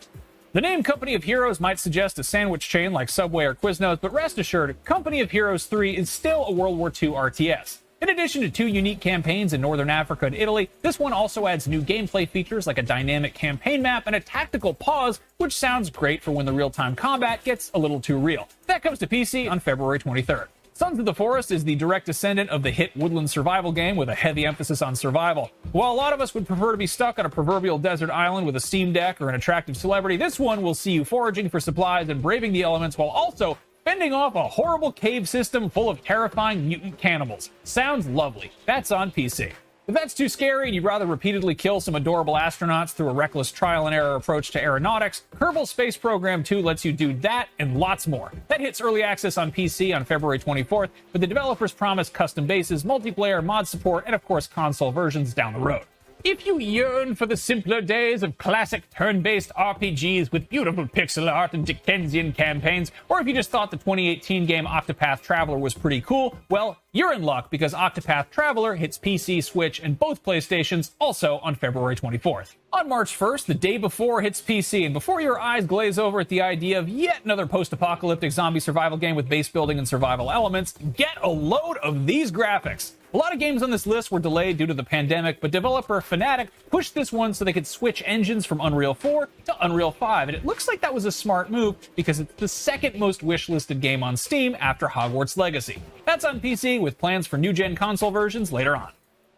The name Company of Heroes might suggest a sandwich chain like Subway or Quiznos, but rest assured, Company of Heroes 3 is still a World War II RTS. In addition to 2 unique campaigns in Northern Africa and Italy, this one also adds new gameplay features like a dynamic campaign map and a tactical pause, which sounds great for when the real-time combat gets a little too real. That comes to PC on February 23rd. Sons of the Forest is the direct descendant of the hit woodland survival game with a heavy emphasis on survival. While a lot of us would prefer to be stuck on a proverbial desert island with a Steam Deck or an attractive celebrity, this one will see you foraging for supplies and braving the elements while also fending off a horrible cave system full of terrifying mutant cannibals. Sounds lovely. That's on PC. If that's too scary and you'd rather repeatedly kill some adorable astronauts through a reckless trial and error approach to aeronautics, Kerbal Space Program 2 lets you do that and lots more. That hits early access on PC on February 24th, but the developers promise custom bases, multiplayer, mod support, and of course console versions down the road. If you yearn for the simpler days of classic turn-based RPGs with beautiful pixel art and Dickensian campaigns, or if you just thought the 2018 game Octopath Traveler was pretty cool, well, you're in luck because Octopath Traveler hits PC, Switch, and both PlayStations also on February 24th. On March 1st, the day before hits PC, and before your eyes glaze over at the idea of yet another post-apocalyptic zombie survival game with base building and survival elements, get a load of these graphics. A lot of games on this list were delayed due to the pandemic, but developer Fnatic pushed this one so they could switch engines from Unreal 4 to Unreal 5, and it looks like that was a smart move because it's the second most wishlisted game on Steam after Hogwarts Legacy. That's on PC with plans for new-gen console versions later on.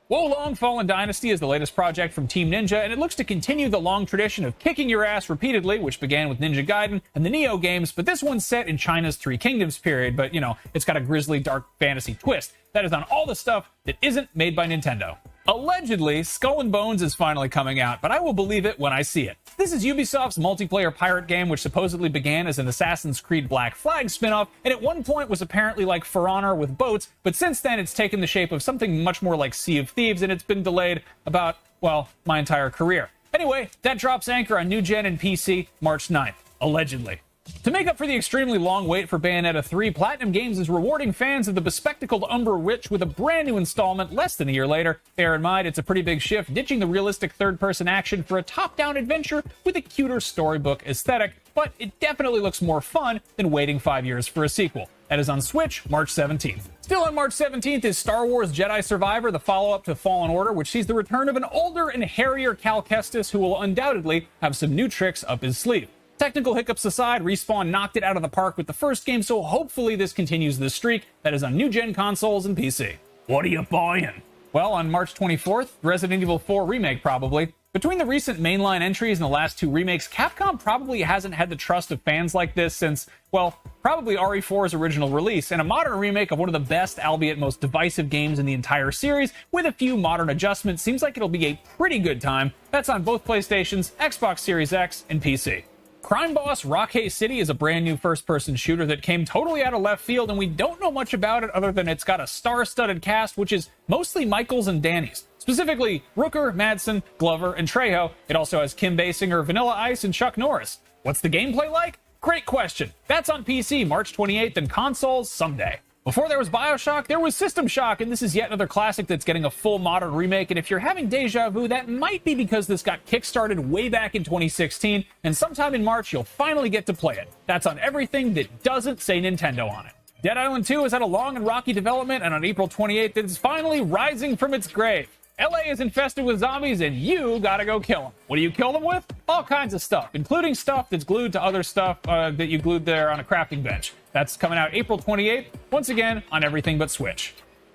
Wolong Fallen Dynasty is the latest project from Team Ninja, and it looks to continue the long tradition of kicking your ass repeatedly, which began with Ninja Gaiden and the Neo games, but this one's set in China's Three Kingdoms period, but, it's got a grisly dark fantasy twist. That is on all the stuff that isn't made by Nintendo. Allegedly, Skull and Bones is finally coming out, but I will believe it when I see it. This is Ubisoft's multiplayer pirate game, which supposedly began as an Assassin's Creed Black Flag spin-off, and at one point was apparently like For Honor with boats, but since then it's taken the shape of something much more like Sea of Thieves, and it's been delayed about, my entire career. Anyway, that drops anchor on new gen and PC March 9th, allegedly. To make up for the extremely long wait for Bayonetta 3, Platinum Games is rewarding fans of the bespectacled Umbra Witch with a brand new installment less than a year later. Bear in mind, it's a pretty big shift, ditching the realistic third-person action for a top-down adventure with a cuter storybook aesthetic, but it definitely looks more fun than waiting 5 years for a sequel. That is on Switch, March 17th. Still on March 17th is Star Wars Jedi Survivor, the follow-up to Fallen Order, which sees the return of an older and hairier Cal Kestis who will undoubtedly have some new tricks up his sleeve. Technical hiccups aside, Respawn knocked it out of the park with the first game, so hopefully this continues this streak. That is on new-gen consoles and PC. What are you buying? Well, on March 24th, Resident Evil 4 Remake probably. Between the recent mainline entries and the last two remakes, Capcom probably hasn't had the trust of fans like this since, probably RE4's original release, and a modern remake of one of the best, albeit most divisive games in the entire series, with a few modern adjustments, seems like it'll be a pretty good time. That's on both PlayStations, Xbox Series X, and PC. Crime Boss Rockhay City is a brand new first-person shooter that came totally out of left field, and we don't know much about it other than it's got a star-studded cast, which is mostly Michaels and Danny's. Specifically, Rooker, Madsen, Glover, and Trejo. It also has Kim Basinger, Vanilla Ice, and Chuck Norris. What's the gameplay like? Great question. That's on PC March 28th and consoles someday. Before there was BioShock, there was System Shock, and this is yet another classic that's getting a full modern remake, and if you're having deja vu, that might be because this got kickstarted way back in 2016, and sometime in March, you'll finally get to play it. That's on everything that doesn't say Nintendo on it. Dead Island 2 has had a long and rocky development, and on April 28th, it is finally rising from its grave. LA is infested with zombies, and you gotta go kill them. What do you kill them with? All kinds of stuff, including stuff that's glued to other stuff that you glued there on a crafting bench. That's coming out April 28th, once again, on everything but Switch.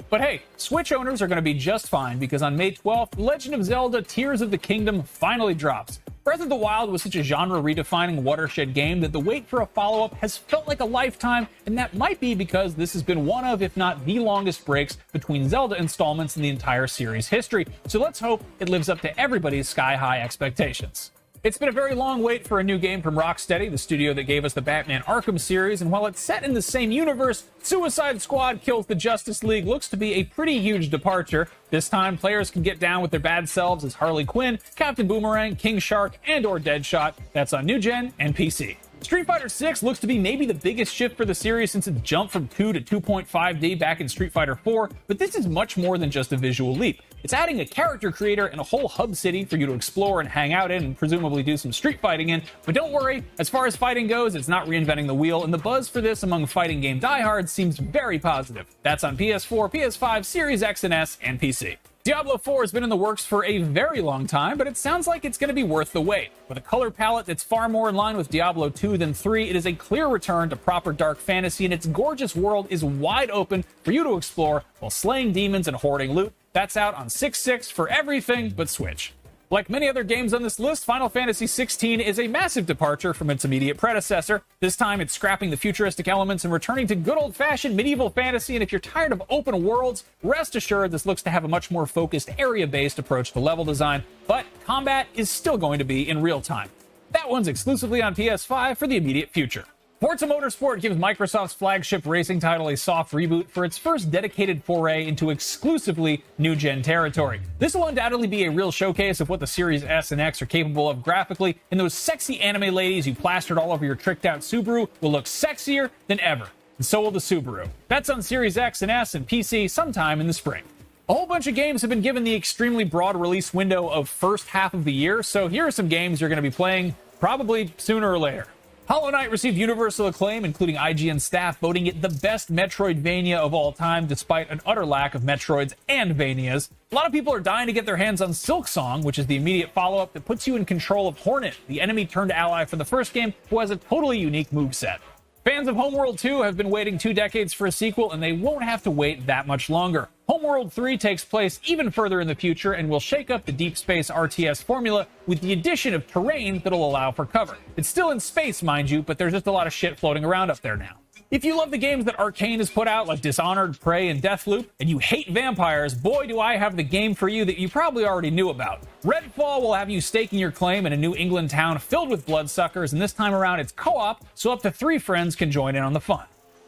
But hey, Switch owners are going to be just fine because on May 12th, Legend of Zelda Tears of the Kingdom finally drops. Breath of the Wild was such a genre-redefining watershed game that the wait for a follow-up has felt like a lifetime, and that might be because this has been one of, if not the longest breaks between Zelda installments in the entire series' history, so let's hope it lives up to everybody's sky-high expectations. It's been a very long wait for a new game from Rocksteady, the studio that gave us the Batman Arkham series, and while it's set in the same universe, Suicide Squad Kills the Justice League looks to be a pretty huge departure. This time, players can get down with their bad selves as Harley Quinn, Captain Boomerang, King Shark, and/or Deadshot. That's on new gen and PC. Street Fighter 6 looks to be maybe the biggest shift for the series since its jump from 2 to 2.5D back in Street Fighter 4, but this is much more than just a visual leap. It's adding a character creator and a whole hub city for you to explore and hang out in and presumably do some street fighting in, but don't worry, as far as fighting goes, it's not reinventing the wheel, and the buzz for this among fighting game diehards seems very positive. That's on PS4, PS5, Series X and S, and PC. Diablo 4 has been in the works for a very long time, but it sounds like it's going to be worth the wait. With a color palette that's far more in line with Diablo 2 than 3, it is a clear return to proper dark fantasy, and its gorgeous world is wide open for you to explore while slaying demons and hoarding loot. That's out on 6/6 for everything but Switch. Like many other games on this list, Final Fantasy XVI is a massive departure from its immediate predecessor. This time, it's scrapping the futuristic elements and returning to good old-fashioned medieval fantasy, and if you're tired of open worlds, rest assured this looks to have a much more focused area-based approach to level design, but combat is still going to be in real time. That one's exclusively on PS5 for the immediate future. Forza Motorsport gives Microsoft's flagship racing title a soft reboot for its first dedicated foray into exclusively new-gen territory. This will undoubtedly be a real showcase of what the Series S and X are capable of graphically, and those sexy anime ladies you plastered all over your tricked-out Subaru will look sexier than ever, and so will the Subaru. That's on Series X and S and PC sometime in the spring. A whole bunch of games have been given the extremely broad release window of first half of the year, so here are some games you're going to be playing probably sooner or later. Hollow Knight received universal acclaim, including IGN staff voting it the best Metroidvania of all time, despite an utter lack of Metroids and Vanias. A lot of people are dying to get their hands on Silksong, which is the immediate follow-up that puts you in control of Hornet, the enemy-turned-ally from the first game, who has a totally unique moveset. Fans of Homeworld 2 have been waiting 2 decades for a sequel, and they won't have to wait that much longer. Homeworld 3 takes place even further in the future and will shake up the Deep Space RTS formula with the addition of terrain that'll allow for cover. It's still in space, mind you, but there's just a lot of shit floating around up there now. If you love the games that Arcane has put out, like Dishonored, Prey, and Deathloop, and you hate vampires, boy do I have the game for you that you probably already knew about. Redfall will have you staking your claim in a New England town filled with bloodsuckers, and this time around it's co-op, so up to 3 friends can join in on the fun.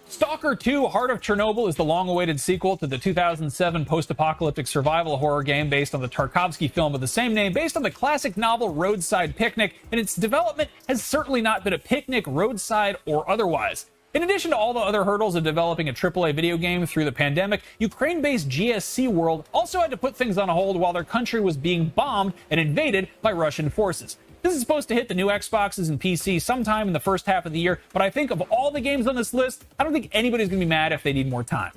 Stalker 2: Heart of Chernobyl is the long-awaited sequel to the 2007 post-apocalyptic survival horror game based on the Tarkovsky film of the same name, based on the classic novel Roadside Picnic, and its development has certainly not been a picnic, roadside, or otherwise. In addition to all the other hurdles of developing a AAA video game through the pandemic, Ukraine-based GSC World also had to put things on hold while their country was being bombed and invaded by Russian forces. This is supposed to hit the new Xboxes and PC sometime in the first half of the year, but I think of all the games on this list, I don't think anybody's going to be mad if they need more time.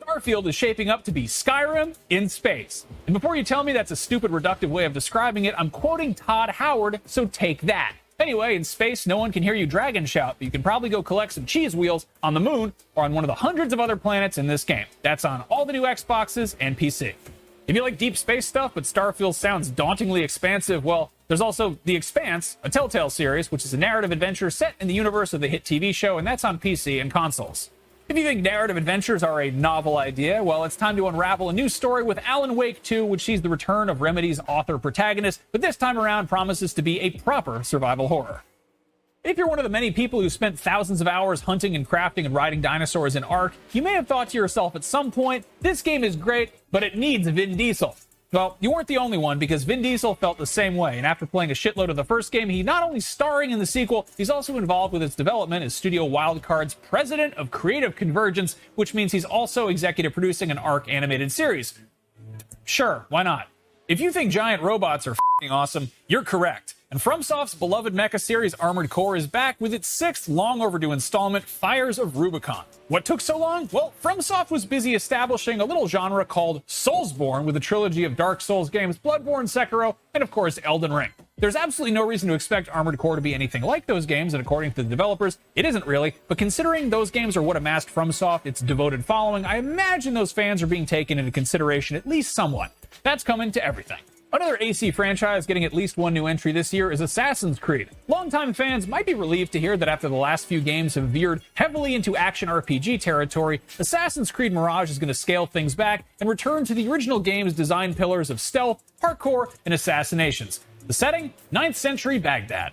Starfield is shaping up to be Skyrim in space. And before you tell me that's a stupid, reductive way of describing it, I'm quoting Todd Howard, so take that. Anyway, in space, no one can hear you dragon shout, but you can probably go collect some cheese wheels on the moon or on one of the hundreds of other planets in this game. That's on all the new Xboxes and PC. If you like deep space stuff, but Starfield sounds dauntingly expansive, well, there's also The Expanse, a Telltale series, which is a narrative adventure set in the universe of the hit TV show, and that's on PC and consoles. If you think narrative adventures are a novel idea, well, it's time to unravel a new story with Alan Wake 2, which sees the return of Remedy's author-protagonist, but this time around promises to be a proper survival horror. If you're one of the many people who spent thousands of hours hunting and crafting and riding dinosaurs in Ark, you may have thought to yourself at some point, this game is great, but it needs Vin Diesel. Well, you weren't the only one, because Vin Diesel felt the same way, and after playing a shitload of the first game, he's not only starring in the sequel, he's also involved with its development as Studio Wildcard's president of creative convergence, which means he's also executive producing an Ark animated series. Sure, why not? If you think giant robots are f***ing awesome, you're correct. And FromSoft's beloved mecha series Armored Core is back with its 6th long-overdue installment, Fires of Rubicon. What took so long? Well, FromSoft was busy establishing a little genre called Soulsborne with a trilogy of Dark Souls games, Bloodborne, Sekiro, and of course Elden Ring. There's absolutely no reason to expect Armored Core to be anything like those games, and according to the developers, it isn't really, but considering those games are what amassed FromSoft its devoted following, I imagine those fans are being taken into consideration at least somewhat. That's coming to everything. Another AC franchise getting at least one new entry this year is Assassin's Creed. Longtime fans might be relieved to hear that after the last few games have veered heavily into action RPG territory, Assassin's Creed Mirage is going to scale things back and return to the original game's design pillars of stealth, parkour, and assassinations. The setting? 9th century Baghdad.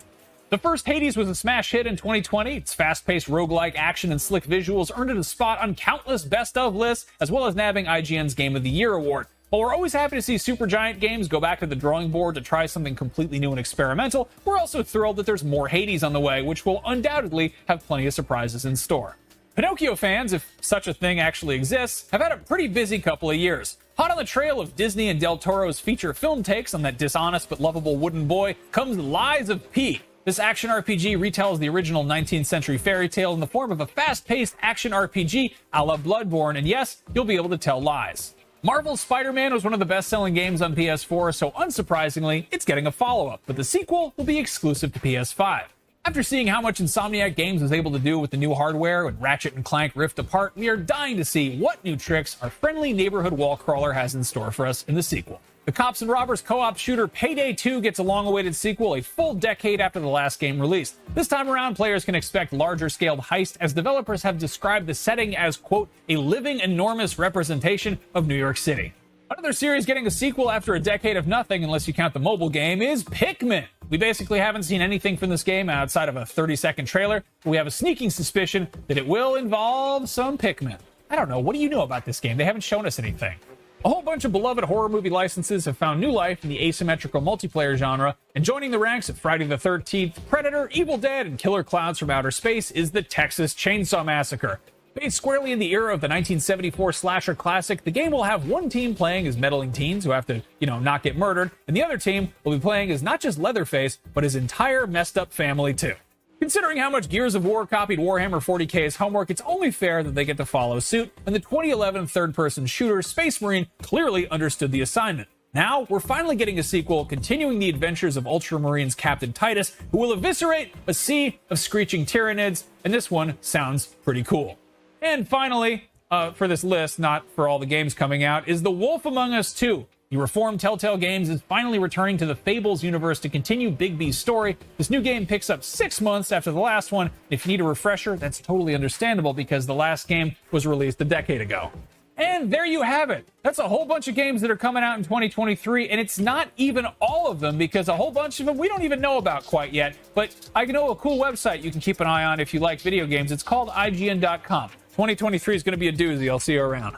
The first Hades was a smash hit in 2020. Its fast-paced roguelike action and slick visuals earned it a spot on countless best-of lists, as well as nabbing IGN's Game of the Year award. While we're always happy to see Supergiant Games go back to the drawing board to try something completely new and experimental, we're also thrilled that there's more Hades on the way, which will undoubtedly have plenty of surprises in store. Pinocchio fans, if such a thing actually exists, have had a pretty busy couple of years. Hot on the trail of Disney and Del Toro's feature film takes on that dishonest but lovable wooden boy comes Lies of P. This action RPG retells the original 19th century fairy tale in the form of a fast-paced action RPG a la Bloodborne, and yes, you'll be able to tell lies. Marvel's Spider-Man was one of the best-selling games on PS4, so unsurprisingly, it's getting a follow-up, but the sequel will be exclusive to PS5. After seeing how much Insomniac Games was able to do with the new hardware when Ratchet and Clank Rift Apart, we are dying to see what new tricks our friendly neighborhood wall crawler has in store for us in the sequel. The Cops and Robbers co-op shooter Payday 2 gets a long-awaited sequel a full decade after the last game released. This time around, players can expect larger-scaled heist as developers have described the setting as, quote, a living enormous representation of New York City. Another series getting a sequel after a decade of nothing, unless you count the mobile game, is Pikmin. We basically haven't seen anything from this game outside of a 30-second trailer, but we have a sneaking suspicion that it will involve some Pikmin. I don't know, what do you know about this game? They haven't shown us anything. A whole bunch of beloved horror movie licenses have found new life in the asymmetrical multiplayer genre, and joining the ranks of Friday the 13th, Predator, Evil Dead, and Killer Clowns from Outer Space is the Texas Chainsaw Massacre. Based squarely in the era of the 1974 slasher classic, the game will have one team playing as meddling teens who have to, not get murdered, and the other team will be playing as not just Leatherface, but his entire messed up family too. Considering how much Gears of War copied Warhammer 40k's homework, it's only fair that they get to follow suit, and the 2011 third-person shooter Space Marine clearly understood the assignment. Now, we're finally getting a sequel continuing the adventures of Ultramarines Captain Titus, who will eviscerate a sea of screeching Tyranids, and this one sounds pretty cool. And finally, for this list, not for all the games coming out, is The Wolf Among Us 2. The reformed Telltale Games is finally returning to the Fables universe to continue Big B's story. This new game picks up 6 months after the last one. If you need a refresher, that's totally understandable because the last game was released a decade ago. And there you have it. That's a whole bunch of games that are coming out in 2023, and it's not even all of them because a whole bunch of them we don't even know about quite yet. But I know a cool website you can keep an eye on if you like video games. It's called IGN.com. 2023 is going to be a doozy. I'll see you around.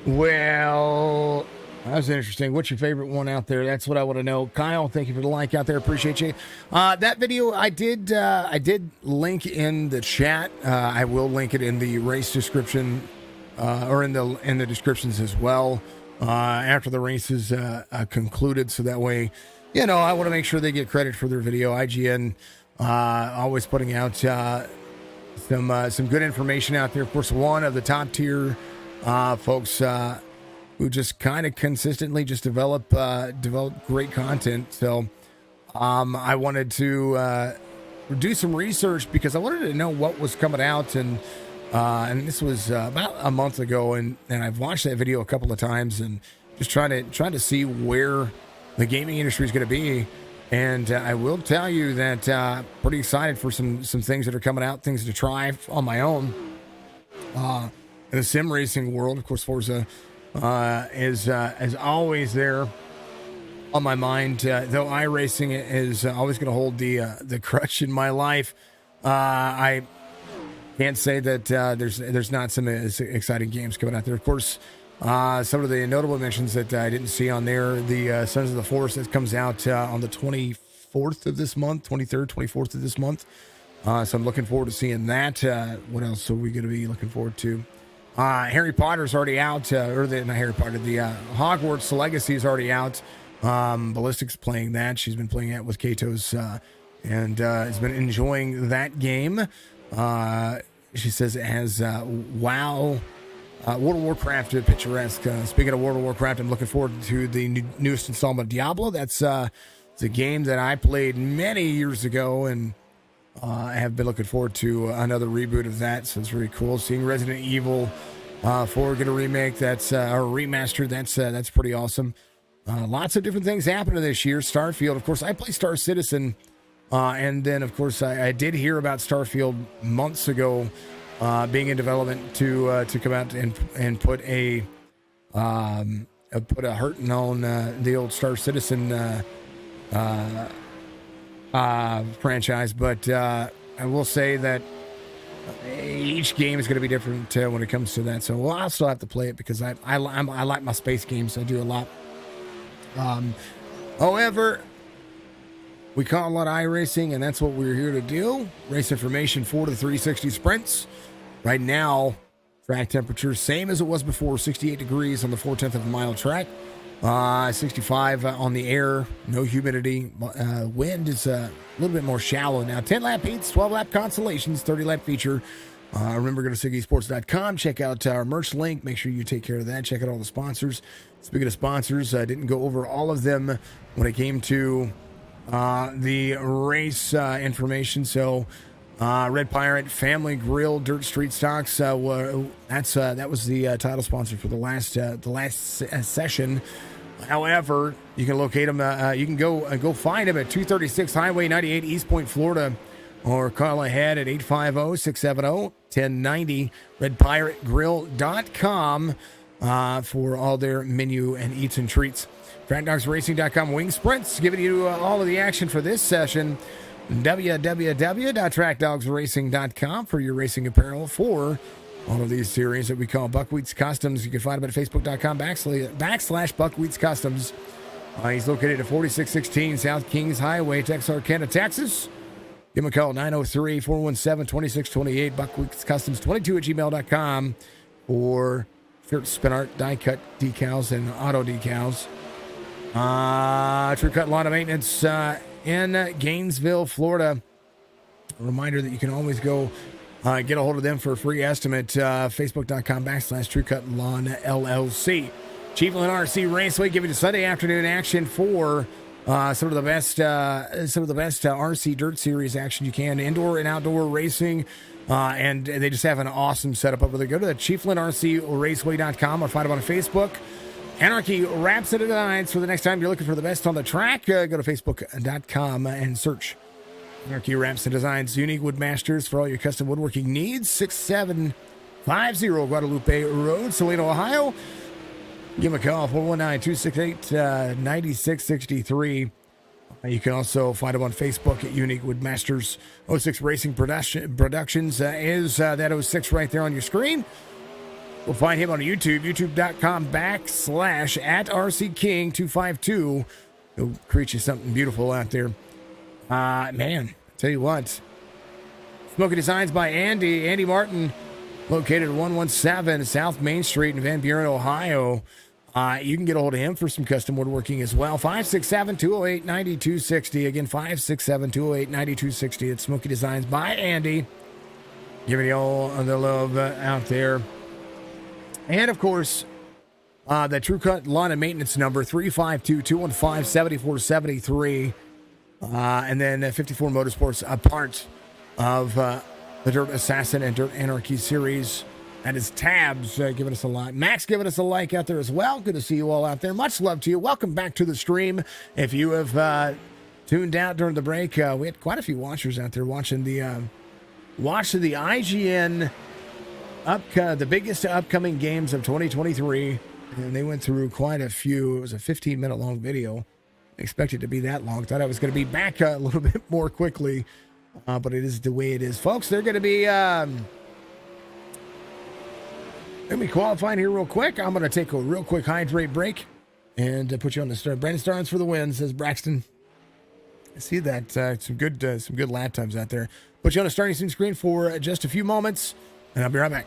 Well, that was interesting. What's your favorite one out there? That's what I want to know. Kyle, thank you for the like out there. Appreciate you. That video I did link in the chat. I will link it in the race description or in the descriptions as well after the race is concluded. So that way, I want to make sure they get credit for their video. IGN always putting out some good information out there. Of course, one of the top tier folks who just kind of consistently just develop great content. So I wanted to do some research because I wanted to know what was coming out, and this was about a month ago, and I've watched that video a couple of times and just trying to see where the gaming industry is going to be. And I will tell you that pretty excited for some things that are coming out, things to try on my own. In the sim racing world, of course, Forza is always there on my mind. Though iRacing is always going to hold the crutch in my life, I can't say that there's not some exciting games coming out there. Of course, some of the notable mentions that I didn't see on there: the Sons of the Forest that comes out on the 24th of this month, 23rd, 24th of this month. So I'm looking forward to seeing that. What else are we going to be looking forward to? Harry Potter's already out, not Harry Potter, the Hogwarts Legacy is already out. Ballistic's playing that. She's been playing that with Kato's and has been enjoying that game. She says it has WoW, World of Warcraft picturesque. Speaking of World of Warcraft, I'm looking forward to the newest installment of Diablo. That's it's a game that I played many years ago, and I have been looking forward to another reboot of that, so it's really cool. Seeing Resident Evil 4 get a remake, that's or remastered, that's pretty awesome. Lots of different things happening this year. Starfield, of course, I play Star Citizen, and then of course I did hear about Starfield months ago being in development to come out and put a hurting on the old Star Citizen franchise, but I will say that Each game is going to be different when it comes to that. So I'll still have to play it because I like my space games. I do a lot. However, we call a lot of iRacing, and that's what we're here to do. Race information for the 360 sprints. Right now, track temperature, same as it was before, 68 degrees on the 4/10 of a mile track. 65 on the air, no humidity. Wind is a little bit more shallow now. 10-lap heats, 12-lap consolations, 30-lap feature. Remember, go to SiggySports.com. Check out our merch link. Make sure you take care of that. Check out all the sponsors. Speaking of sponsors, I didn't go over all of them when it came to the race information. So, Red Pirate, Family Grill, Dirt Street Stocks. That was the title sponsor for the last session. However, you can locate them. You can go find them at 236 Highway 98, East Point, Florida, or call ahead at 850-670-1090. RedPirateGrill.com for all their menu and eats and treats. TrackDogsRacing.com Wing Sprints, giving you all of the action for this session. www.trackdogsracing.com for your racing apparel for all of these series that we call Buckwheat's Customs. You can find them at facebook.com / Buckwheat's Customs. He's located at 4616 South Kings Highway, Texarkana, Texas. Give him a call, 903-417-2628, Buckwheat's Customs 22@gmail.com for shirt, spin art, die cut decals, and auto decals. True Cut Lawn and Maintenance in Gainesville, Florida. A reminder that you can always go get a hold of them for a free estimate. Facebook.com / True Cut Lawn LLC. Chiefland RC Raceway giving you Sunday afternoon action for some of the best RC Dirt Series action you can, indoor and outdoor racing. And they just have an awesome setup over there. Go to the ChieflandRCRaceway.com or find them on Facebook. Anarchy Wraps It at 9. So the next time you're looking for the best on the track, go to Facebook.com and search Anarchy Wraps and Designs. Unique Woodmasters for all your custom woodworking needs. 6750 Guadalupe Road, Salina, Ohio. Give them a call, 419-268-9663. You can also find them on Facebook at Unique Woodmasters. 06 Racing Productions is that 06 right there on your screen. We'll find him on YouTube, youtube.com / @RCKing252. He'll create you something beautiful out there. Man, I tell you what. Smokey Designs by Andy Martin, located at 117 South Main Street in Van Buren, Ohio. You can get a hold of him for some custom woodworking as well. 567-208-9260. Again, 567-208-9260. It's Smokey Designs by Andy. Giving you all the love out there. And, of course, the True Cut Lawn and Maintenance number, 352-215-7473. And then 54 Motorsports, a part of the Dirt Assassin and Dirt Anarchy series. That is Tabs giving us a like. Max giving us a like out there as well. Good to see you all out there. Much love to you. Welcome back to the stream. If you have tuned out during the break, we had quite a few watchers out there watching the IGN the biggest upcoming games of 2023. And they went through quite a few. It was a 15-minute long video. Expected to be that long. Thought I was going to be back a little bit more quickly. But it is the way it is. Folks, they're going to be qualifying here real quick. I'm going to take a real quick hydrate break and put you on the start. Brandon Starnes for the win, says Braxton. I see that some good lap times out there. Put you on the starting screen for just a few moments, and I'll be right back.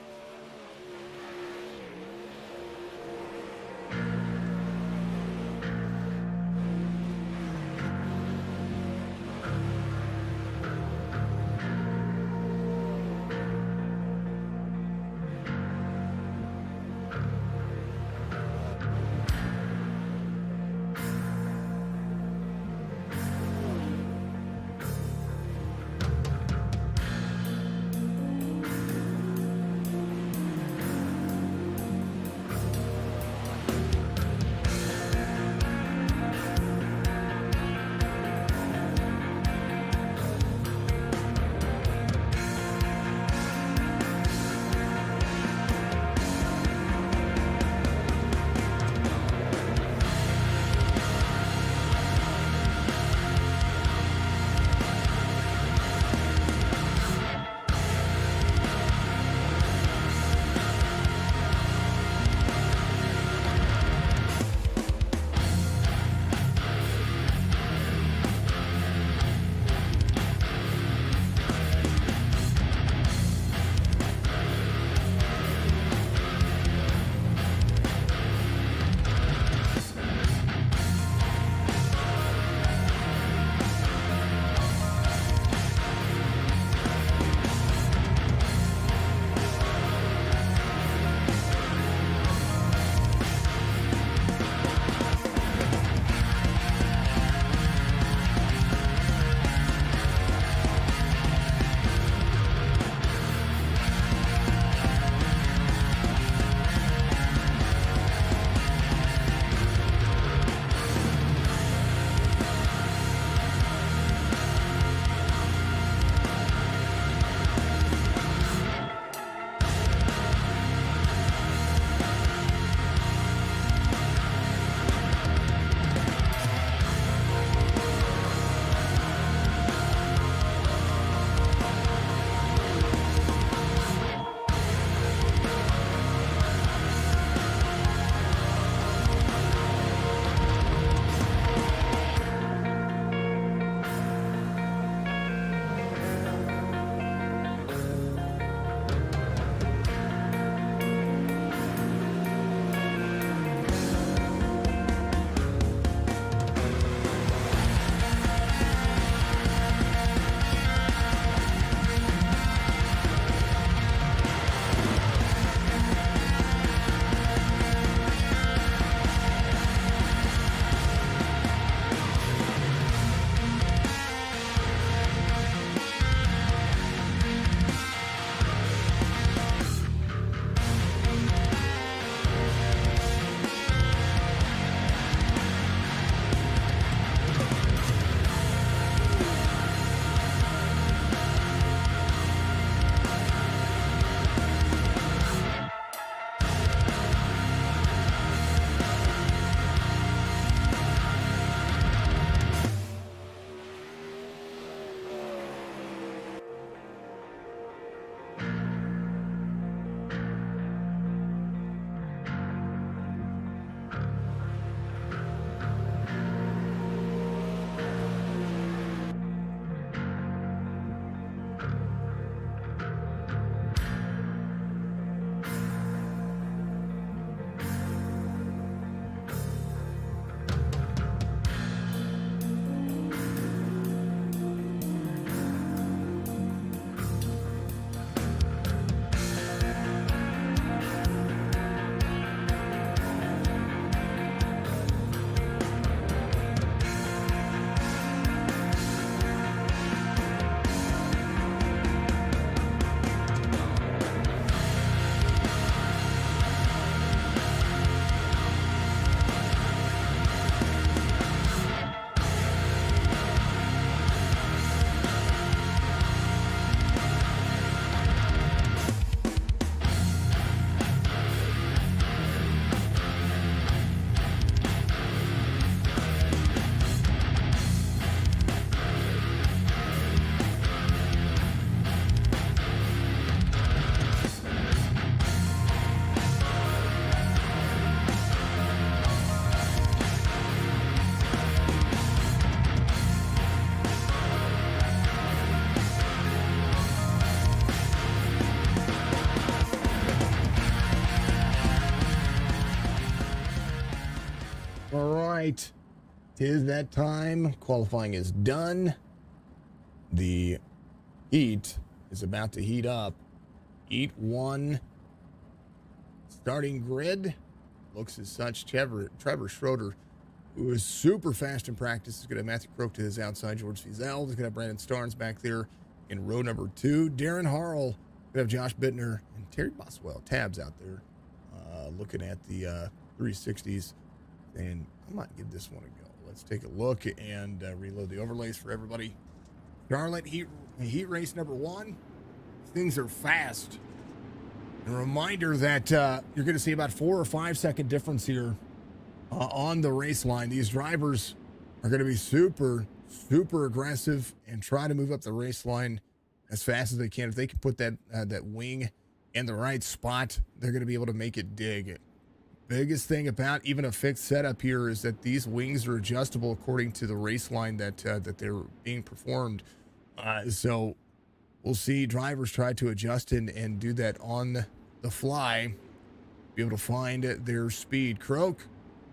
right. 'Tis that time. Qualifying is done. The heat is about to heat up. Heat 1. Starting grid looks as such. Trevor Schroeder, who is super fast in practice, is going to have Matthew Croak to his outside. George Fiesel is going to have Brandon Starnes back there in row number 2. Darren Harrell, going to have Josh Bittner and Terry Boswell, tabs out there, looking at the 360s. And I might give this one a go. Let's take a look and reload the overlays for everybody. Charlotte heat race number 1. Things are fast. A reminder that you're going to see about 4 or 5 second difference here on the race line. These drivers are going to be super aggressive and try to move up the race line as fast as they can. If they can put that wing in the right spot, they're going to be able to make it dig. Biggest thing about even a fixed setup here is that these wings are adjustable according to the race line that they're being performed. So we'll see drivers try to adjust and do that on the fly, be able to find their speed. Croak,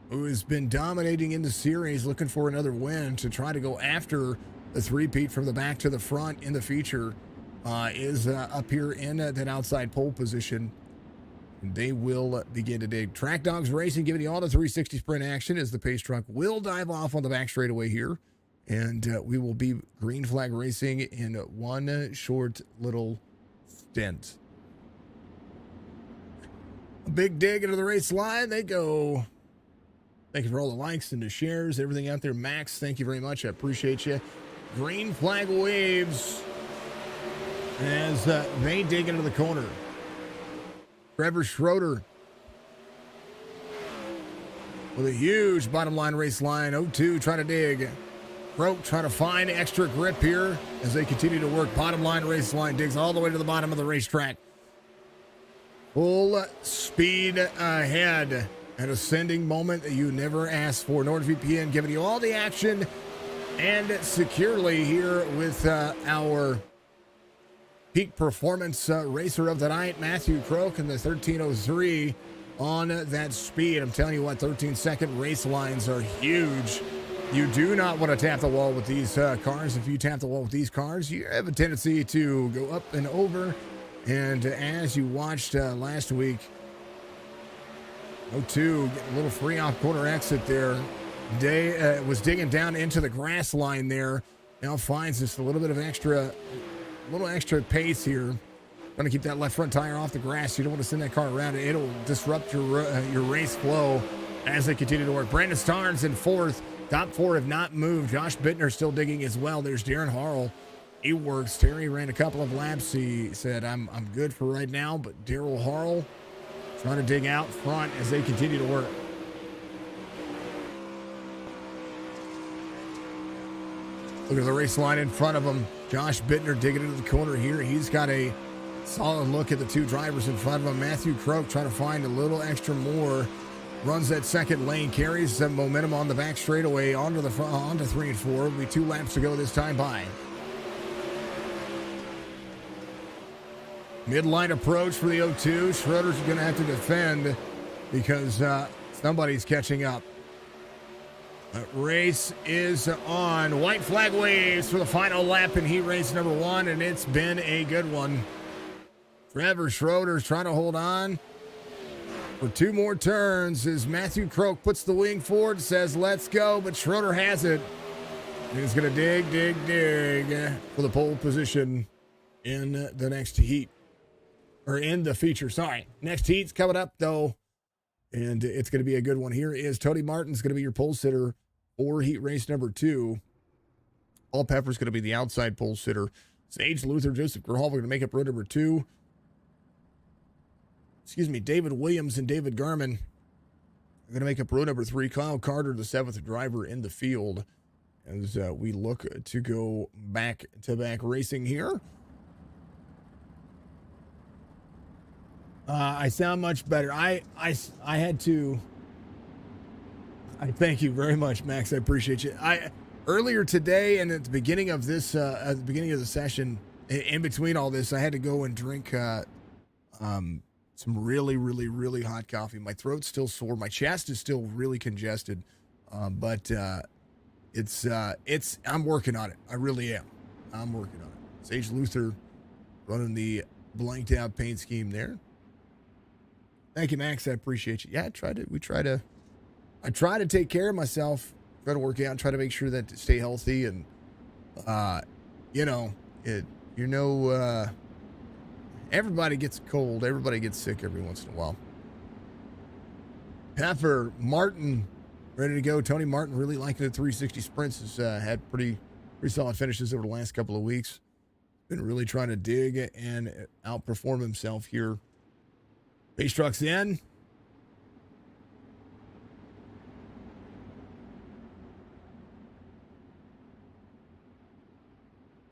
who has been dominating in the series, looking for another win to try to go after the three-peat from the back to the front in the feature, is up here in that outside pole position. They will begin to dig. Track Dogs Racing giving you all the 360 sprint action as the pace truck will dive off on the back straightaway here. And we will be green flag racing in one short little stint. A big dig into the race line. They go. Thank you for all the likes and the shares, everything out there. Max, thank you very much. I appreciate you. Green flag waves as they dig into the corner. Trevor Schroeder with a huge bottom line race line. 0-2 trying to dig. Croak trying to find extra grip here as they continue to work. Bottom line race line digs all the way to the bottom of the racetrack. Full speed ahead. An ascending moment that you never asked for. NordVPN giving you all the action and securely here with our peak performance racer of the night, Matthew Croak, in the 13:03 on that speed. I'm telling you what, 13-second race lines are huge. You do not want to tap the wall with these cars. If you tap the wall with these cars, you have a tendency to go up and over. And as you watched last week, 0-2, getting a little free off corner exit there. Day was digging down into the grass line there. Now finds just a little bit of extra pace here. Trying to keep that left front tire off the grass. You don't want to send that car around. It'll disrupt your race flow as they continue to work. Brandon Starnes in 4th. Top 4 have not moved. Josh Bittner still digging as well. There's Darren Harrell. He works. Terry ran a couple of laps. He said, I'm good for right now. But Darryl Harrell trying to dig out front as they continue to work. Look at the race line in front of him. Josh Bittner digging into the corner here. He's got a solid look at the two drivers in front of him. Matthew Croak trying to find a little extra more. Runs that second lane, carries some momentum on the back straightaway onto 3 and 4. It'll be 2 laps to go this time by. Midline approach for the 0-2. Schroeder's going to have to defend because somebody's catching up. The race is on. White flag waves for the final lap in heat race number 1, and it's been a good one. Trevor Schroeder's trying to hold on for 2 more turns as Matthew Croak puts the wing forward, says let's go, but Schroeder has it. He's going to dig for the pole position in the next heat. Or in the feature, sorry. Next heat's coming up, though, and it's going to be a good one. Here is Tony Martin's going to be your pole sitter for heat race number 2. Paul Pepper's going to be the outside pole sitter. Sage Luther, Joseph Grahal are going to make up row number 2. David Williams and David Garman are going to make up row number 3. Kyle Carter, the 7th driver in the field, as we look to go back-to-back racing here. I sound much better. I had to. I thank you very much, Max. I appreciate you. Earlier today and at the beginning of this, at the beginning of the session, in between all this, I had to go and drink some really hot coffee. My throat's still sore. My chest is still really congested. But I'm working on it. I really am. I'm working on it. Sage Luther running the blanked out paint scheme there. Thank you, Max. I appreciate you. Yeah, I try to take care of myself, try to work out, try to make sure that to stay healthy. And, everybody gets a cold. Everybody gets sick every once in a while. Peffer, Martin, ready to go. Tony Martin really liking the 360 sprints. Has had pretty solid finishes over the last couple of weeks. Been really trying to dig and outperform himself here. Base trucks in.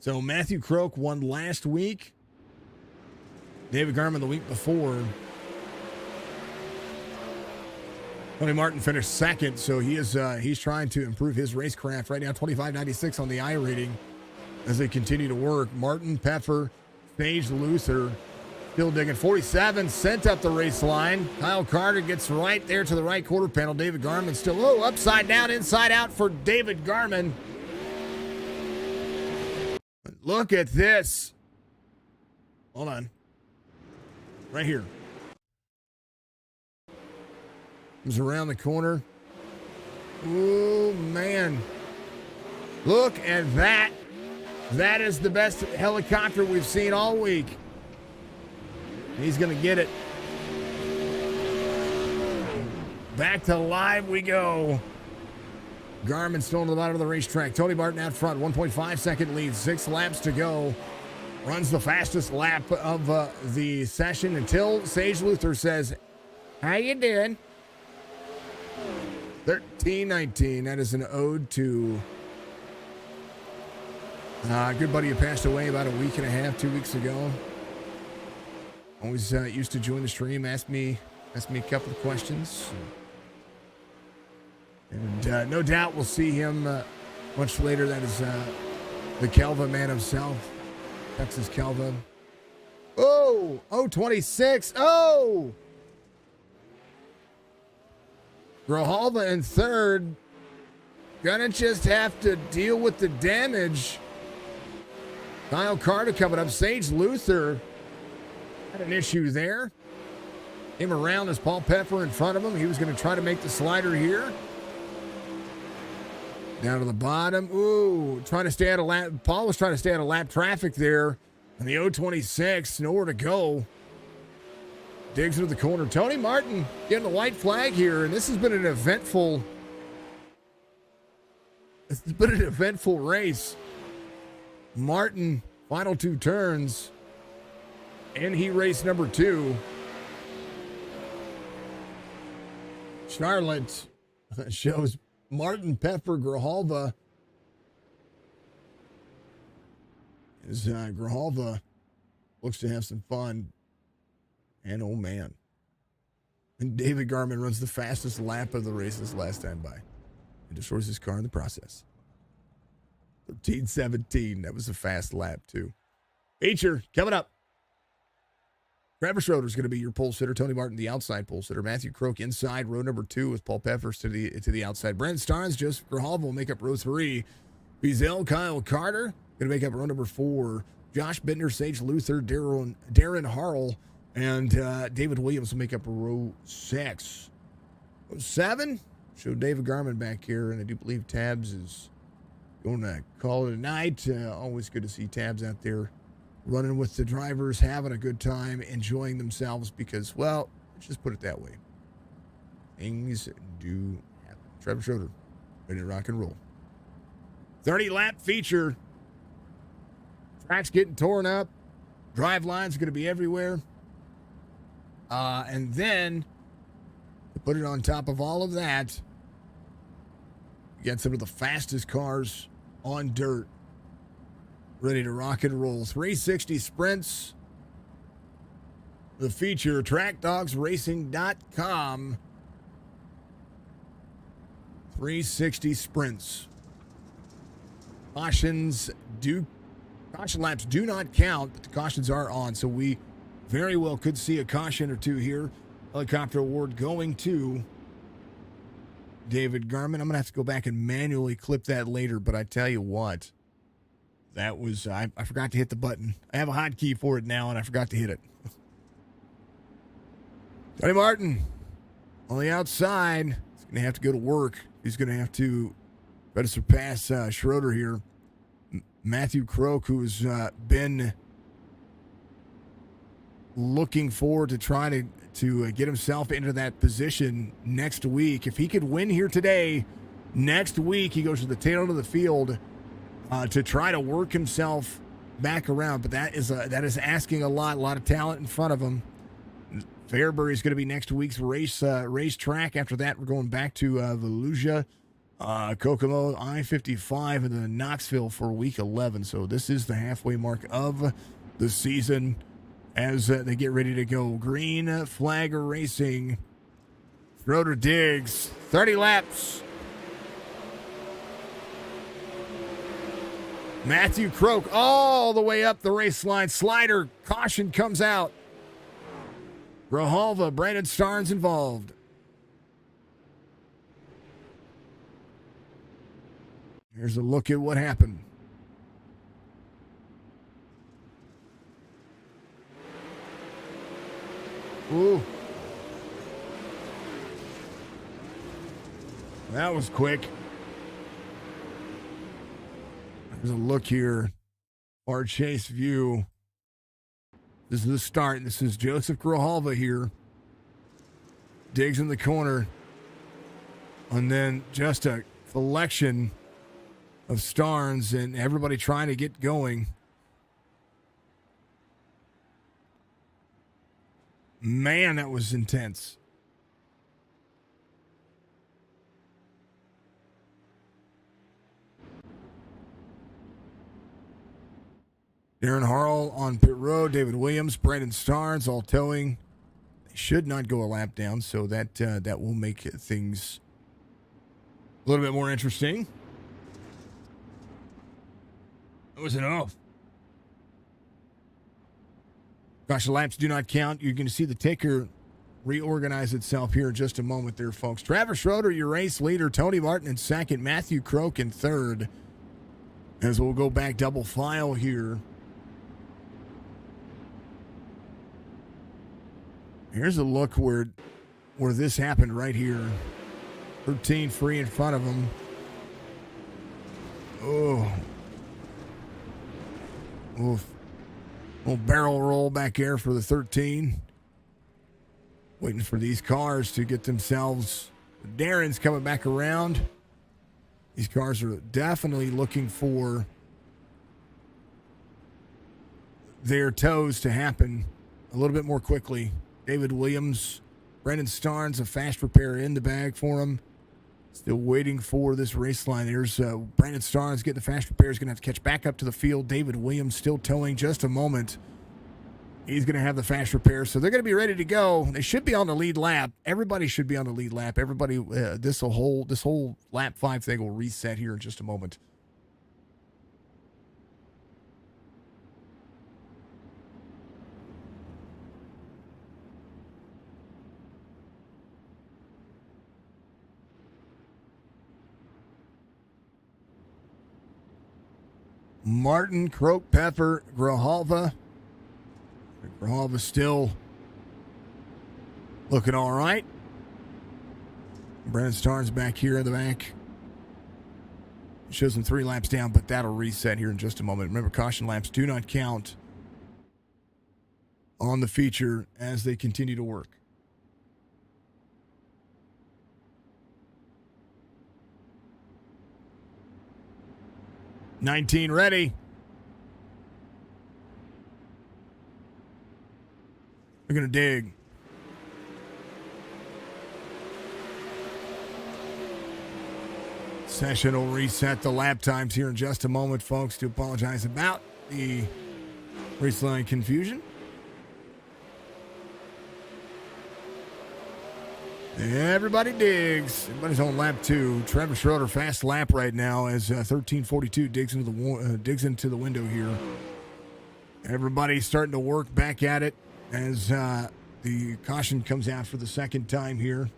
So Matthew Croak won last week. David Garman the week before. Tony Martin finished second, so he's trying to improve his racecraft right now. 25.96 on the I rating as they continue to work. Martin, Peffer, Sage Luther still digging. 47 sent up the race line. Kyle Carter gets right there to the right quarter panel. David Garman still upside down, inside out for David Garman. Look at this. Hold on. Right here. Comes around the corner. Oh, man. Look at that. That is the best helicopter we've seen all week. He's going to get it. Back to live we go. Garmin still on the bottom of the racetrack. Tony Martin out front. 1.5 second lead. 6 laps to go. Runs the fastest lap of the session until Sage Luther says, "How you doing?" 13-19. That is an ode to a good buddy who passed away about a week and a half, 2 weeks ago. Always used to join the stream, ask me a couple of questions. And no doubt we'll see him much later. That is the Kelva man himself, Texas Kelva. Oh, 26. Oh! Grijalva in third. Gonna just have to deal with the damage. Kyle Carter coming up. Sage Luther had an issue there. Came around as Paul Peffer in front of him. He was going to try to make the slider here. Down to the bottom. Ooh, trying to stay out of lap. Paul was trying to stay out of lap traffic there. And the 026, nowhere to go. Digs into the corner. Tony Martin getting the white flag here. And this has been an eventful race. Martin, final 2 turns. And he raced number 2. Charlotte shows Martin, Peffer, Grijalva. As Grijalva looks to have some fun. And oh man. And David Garman runs the fastest lap of the race this last time by. And destroys his car in the process. 13-17. That was a fast lap too. Feature coming up. Trevor Schroeder's going to be your pole sitter. Tony Martin, the outside pole sitter. Matthew Croak inside row number 2 with Paul Peffers to the outside. Brent Starnes, Joseph Grijalva will make up row 3. Bizel, Kyle Carter going to make up row number 4. Josh Bittner, Sage Luther, Darren Harrell, and David Williams will make up row 6. Row 7, show David Garman back here, and I do believe Tabs is going to call it a night. Always good to see Tabs out there running with the drivers, having a good time, enjoying themselves because, well, let's just put it that way. Things do happen. Trevor Schroeder, ready to rock and roll. 30-lap feature. Track's getting torn up. Drive lines are going to be everywhere. And then, to put it on top of all of that, you got some of the fastest cars on dirt ready to rock and roll. 360 sprints. The feature, trackdogsracing.com. 360 sprints. Caution laps do not count, but the cautions are on, so we very well could see a caution or two here. Helicopter award going to David Garman. I'm going to have to go back and manually clip that later, but I tell you what, that was, I forgot to hit the button. I have a hotkey for it now, and I forgot to hit it. Tony Martin on the outside. He's going to have to go to work. He's going to have to try to surpass Schroeder here. Matthew Croak, who's been looking forward to trying to get himself into that position next week. If he could win here today, next week he goes to the tail end of the field to try to work himself back around. But that is asking a lot of talent in front of him. Fairbury is going to be next week's racetrack. After that, we're going back to Volusia, Kokomo, I-55, and then Knoxville for week 11. So this is the halfway mark of the season as they get ready to go. Green flag racing. Schroeder Diggs, 30 laps. Matthew Croak all the way up the race line. Slider, caution comes out. Grijalva, Brandon Starnes involved. Here's a look at what happened. Ooh. That was quick. There's a look here. Our chase view. This is the start. This is Joseph Grijalva here. Diggs in the corner. And then just a collection of Starnes and everybody trying to get going. Man, that was intense. Darren Harrell on pit road. David Williams, Brandon Starnes all towing. They should not go a lap down, so that will make things a little bit more interesting. That was an off. Gosh, laps do not count. You're going to see the ticker reorganize itself here in just a moment there, folks. Travis Schroeder, your race leader. Tony Martin in second. Matthew Croak in third. As we'll go back double file here. Here's a look where this happened right here. 13 free in front of him. Oh. Oof. Little barrel roll back there for the 13. Waiting for these cars to get themselves. Darren's coming back around. These cars are definitely looking for their toes to happen a little bit more quickly. David Williams, Brendan Starnes, a fast repair in the bag for him. Still waiting for this race line. There's Brandon Starnes getting the fast repair. He's going to have to catch back up to the field. David Williams still towing just a moment. He's going to have the fast repair. So they're going to be ready to go. They should be on the lead lap. Everybody should be on the lead lap. Everybody, this whole lap 5 thing will reset here in just a moment. Martin, Croak, Pepper, Grijalva. Grijalva still looking all right. Brandon Starnes back here in the back. Shows him 3 laps down, but that'll reset here in just a moment. Remember, caution laps do not count on the feature as they continue to work. '19 ready. They're going to dig. Session will reset the lap times here in just a moment, folks. To apologize about the race line confusion. Everybody digs. Everybody's on lap 2. Trevor Schroeder fast lap right now as 13:42 digs into the window here. Everybody's starting to work back at it as the caution comes out for the second time here.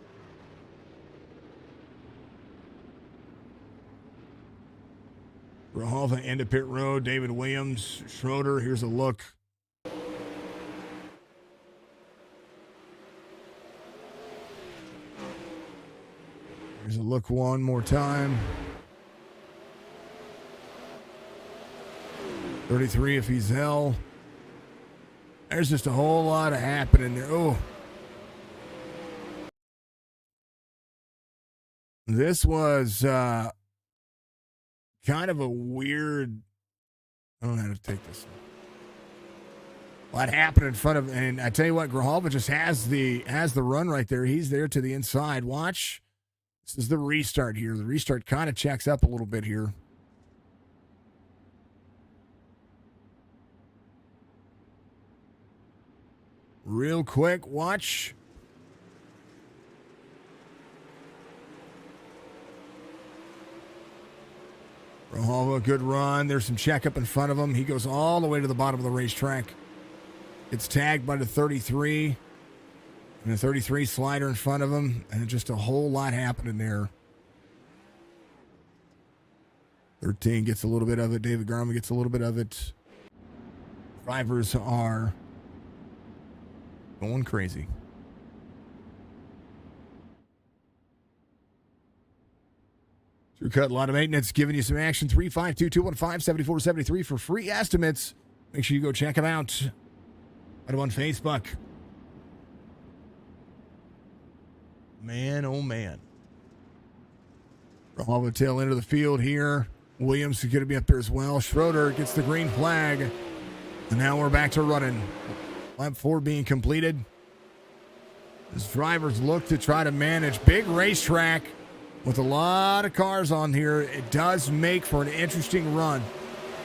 Grijalva into pit road. David Williams, Schroeder. Here's a look. Here's a look one more time. 33 if he's hell. There's just a whole lot of happening there. Oh. This was kind of a weird. I don't know how to take this. A lot happened in front of, and I tell you what, Grijalva just has the run right there. He's there to the inside. Watch. This is the restart here. The restart kind of checks up a little bit here. Real quick, watch. Grijalva, good run. There's some checkup in front of him. He goes all the way to the bottom of the racetrack. It's tagged by the 33. And the 33 slider in front of him. And just a whole lot happening there. 13 gets a little bit of it. David Garman gets a little bit of it. Drivers are going crazy. Through cut, a lot of maintenance, giving you some action. 352-215-7473 for free estimates. Make sure you go check them out. Right on Facebook. Man, oh man. Grijalva tail into the field here. Williams is going to be up there as well. Schroeder gets the green flag. And now we're back to running. Lap 4 being completed. As drivers look to try to manage big racetrack with a lot of cars on here. It does make for an interesting run.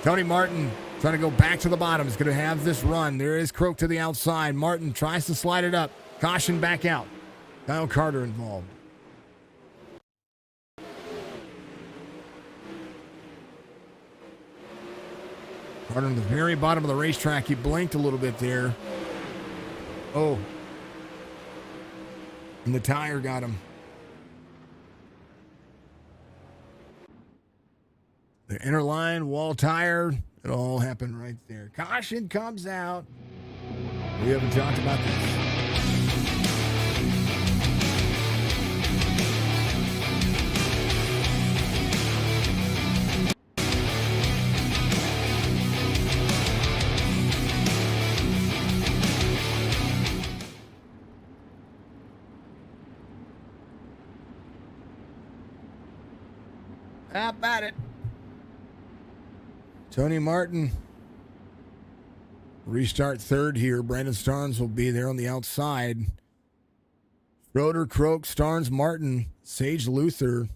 Tony Martin trying to go back to the bottom. Is going to have this run. There is Croak to the outside. Martin tries to slide it up. Caution back out. Kyle Carter involved. Carter in the very bottom of the racetrack. He blinked a little bit there. Oh. And the tire got him. The inner line, wall tire. It all happened right there. Caution comes out. We haven't talked about this. How about it? Tony Martin. Restart third here. Brandon Starnes will be there on the outside. Schroeder, Croak, Starnes, Martin, Sage Luther.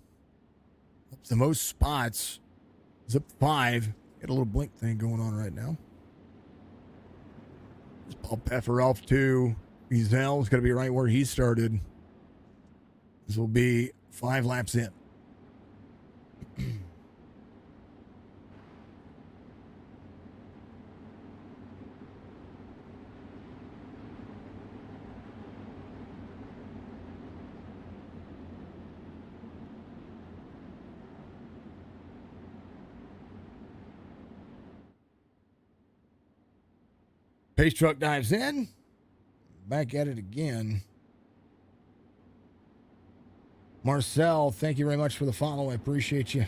Up the most spots. Is up 5. Got a little blink thing going on right now. There's Paul Peffer off 2. Ezel's going to be right where he started. This will be 5 laps in. Pace truck dives in. Back at it again. Marcel, thank you very much for the follow. I appreciate you.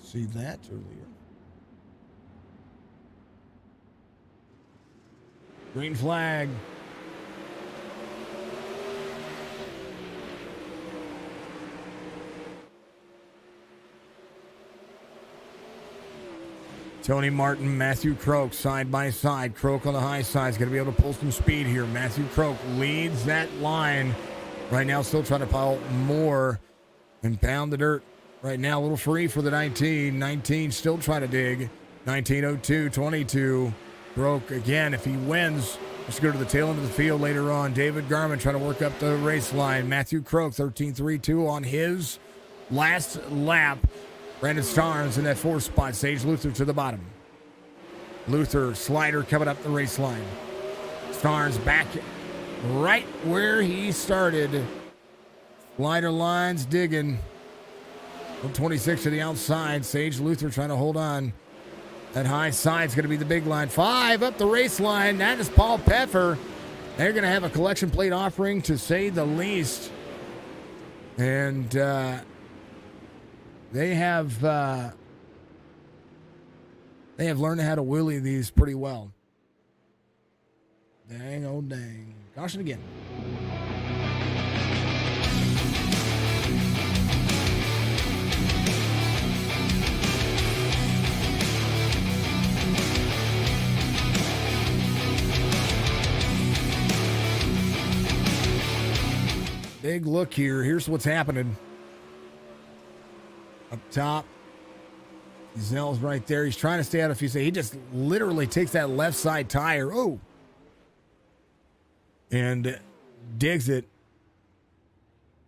See that earlier. Green flag. Tony Martin, Matthew Croak, side by side. Croak on the high side is going to be able to pull some speed here. Matthew Croak leads that line. Right now, still trying to pile more and pound the dirt. Right now, a little free for the 19. 19 still trying to dig. 19:02, 22. Croak again. If he wins, just go to the tail end of the field later on. David Garman trying to work up the race line. Matthew Croak, 13.32 on his last lap. Brandon Starnes in that 4th spot. Sage Luther to the bottom. Luther slider coming up the race line. Starnes back right where he started. Slider lines digging. 26 to the outside. Sage Luther trying to hold on. That high side's going to be the big line. 5 up the race line. That is Paul Peffer. They're going to have a collection plate offering, to say the least. And they have learned how to wheelie these pretty well. Dang, oh dang. Caution again. Big look here. Here's what's happening. Up top. Zell's right there. He's trying to stay out of Fuse. He just literally takes that left side tire. Oh. And digs it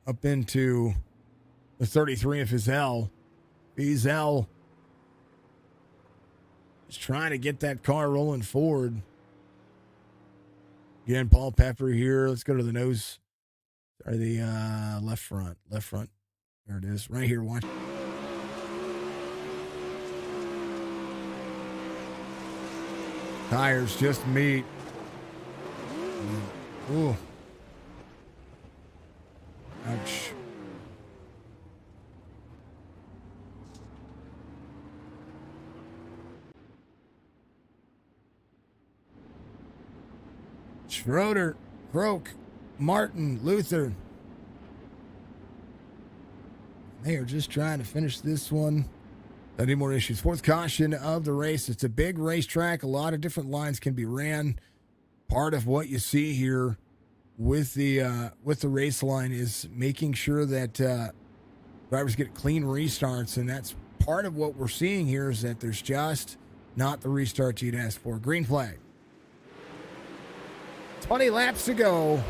up into the 33 of Fizell. Fizell is trying to get that car rolling forward. Again, Paul Peffer here. Let's go to the nose. Or the left front. Left front. There it is. Right here. Watch. Tires just meet. Ooh. Ouch. Schroeder, Croak, Martin, Luther. They are just trying to finish this one. Not any more issues. Fourth caution of the race. It's a big racetrack. A lot of different lines can be ran. Part of what you see here with the race line is making sure that drivers get clean restarts, and that's part of what we're seeing here is that there's just not the restart you'd ask for. Green flag. 20 laps to go.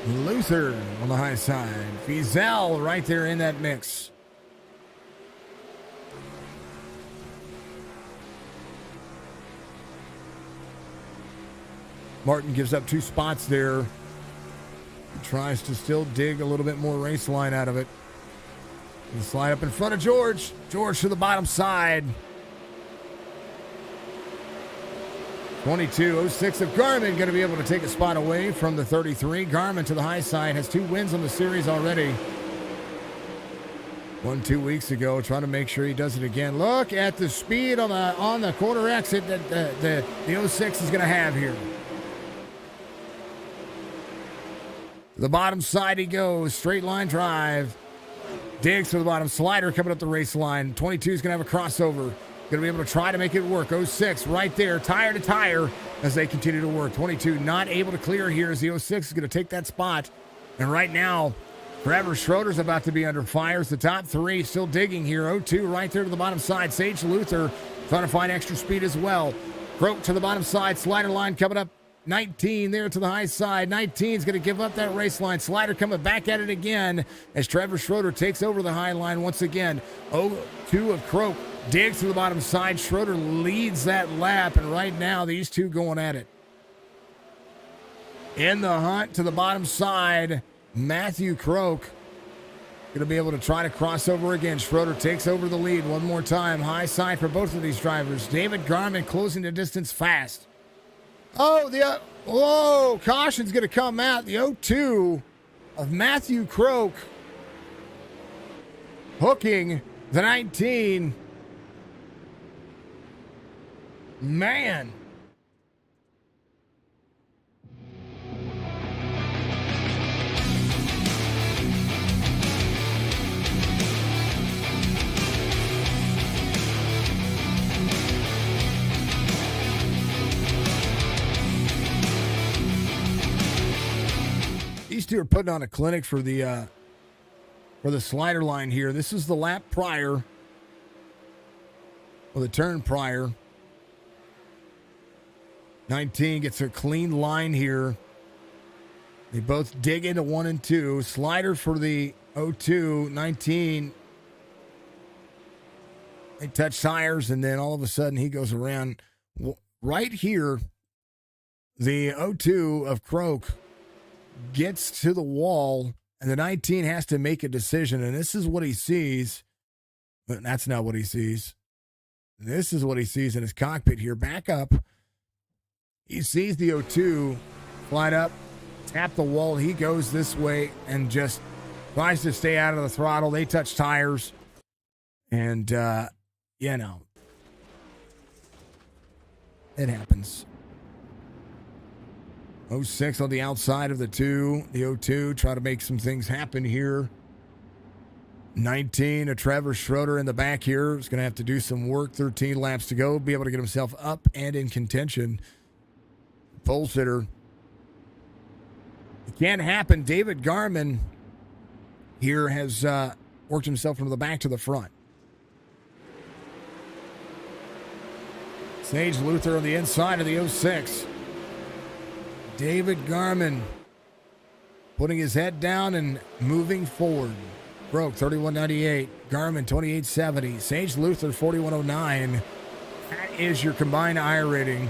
Luther on the high side. Fizell right there in that mix. Martin gives up 2 spots there. Tries to still dig a little bit more race line out of it. And slide up in front of George. George to the bottom side. 22.06 of Garmin going to be able to take a spot away from the 33. Garmin to the high side has 2 wins on the series already. 2 weeks ago, trying to make sure he does it again. Look at the speed on the quarter exit that the 06 is going to have here. To the bottom side he goes. Straight line drive. Digs to the bottom. Slider coming up the race line. 22 is going to have a crossover. Going to be able to try to make it work. 06 right there, tire to tire as they continue to work. 22 not able to clear here as the 06 is going to take that spot. And right now, Trevor Schroeder's about to be under fire. It's the top 3 still digging here. 02 right there to the bottom side. Sage Luther trying to find extra speed as well. Croak to the bottom side. Slider line coming up. 19 there to the high side. 19 is going to give up that race line. Slider coming back at it again as Trevor Schroeder takes over the high line once again. 02 of Croak digs to the bottom side. Schroeder leads that lap, and right now these two going at it. In the hunt to the bottom side, Matthew Croak going to be able to try to cross over again. Schroeder takes over the lead one more time. High side for both of these drivers. David Garmin closing the distance fast. Oh, caution's going to come out. The 02 of Matthew Croak hooking the 19. Man. These two are putting on a clinic for the slider line here. This is the lap prior, or the turn prior. 19 gets a clean line here. They both dig into 1 and 2. Slider for the 02. 19. They touch tires, and then all of a sudden he goes around. Right here, the 02 of Croak gets to the wall And the 19 has to make a decision, and this is what he sees. But that's not what he sees. This is what he sees in his cockpit here. Back up. He sees the O2 fly up, tap the wall. He goes this way and just tries to stay out of the throttle. They touch tires. And, you know, it happens. 06 on the outside of the 2. The O2 try to make some things happen here. 19, a Trevor Schroeder in the back here is going to have to do some work. 13 laps to go. Be able to get himself up and in contention. Pole sitter. It can't happen. David Garman here has worked himself from the back to the front. Sage Luther on the inside of the 06. David Garman putting his head down and moving forward. Broke 31.98. Garmin 28.70. Sage Luther 41.09. That is your combined I rating.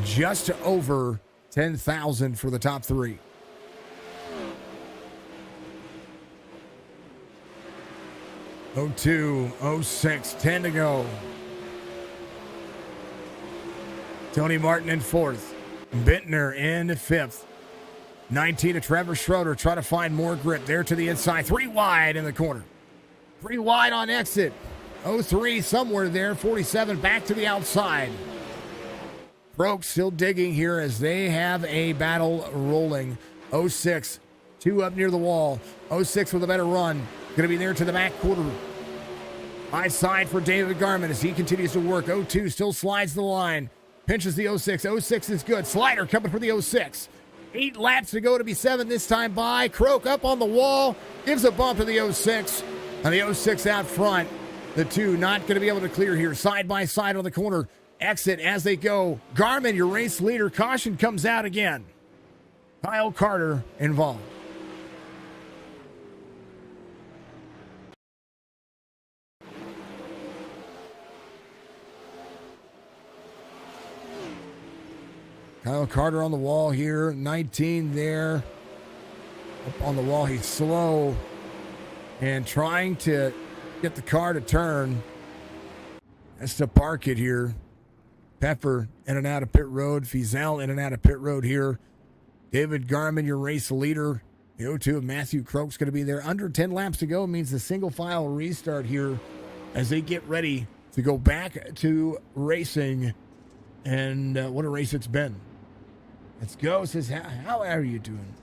Just over 10,000 for the top three. '02, 06, 10 to go. Tony Martin in fourth. Bittner in fifth. 19 to Trevor Schroeder. Try to find more grip. There to the inside. 3 wide in the corner. 3 wide on exit. 03 somewhere there. 47 back to the outside. Broke still digging here as they have a battle rolling. 06, 2 up near the wall. 06 with a better run. Going to be there to the back quarter. High side for David Garman as he continues to work. 02 still slides the line. Pinches the 06. 06 is good. Slider coming for the 06. 8 laps to go to be 7 this time by. Croak up on the wall. Gives a bump to the 06. And the 06 out front. The 2 not going to be able to clear here. Side by side on the corner. Exit as they go. Garmin, your race leader. Caution comes out again. Kyle Carter involved. Kyle Carter on the wall here. 19 there. Up on the wall. He's slow. And trying to get the car to turn. Has to park it here. Pepper in and out of pit road. Fizel in and out of pit road here. David Garman, your race leader. The 02 of Matthew Croak's going to be there. Under 10 laps to go means the single file restart here as they get ready to go back to racing. And what a race it's been. Let's go. Says, how are you doing?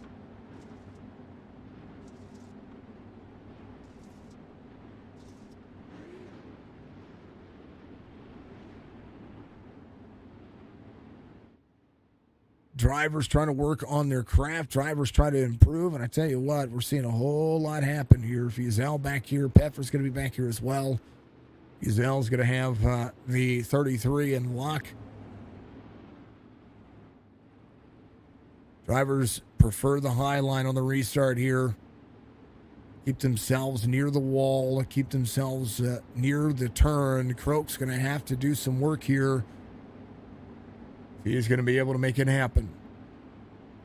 Drivers trying to work on their craft. Drivers try to improve. And I tell you what, we're seeing a whole lot happen here. Fizel back here. Peffer's going to be back here as well. Fizel's going to have the 33 in lock. Drivers prefer the high line on the restart here. Keep themselves near the wall. Keep themselves near the turn. Croak's going to have to do some work here. He's going to be able to make it happen.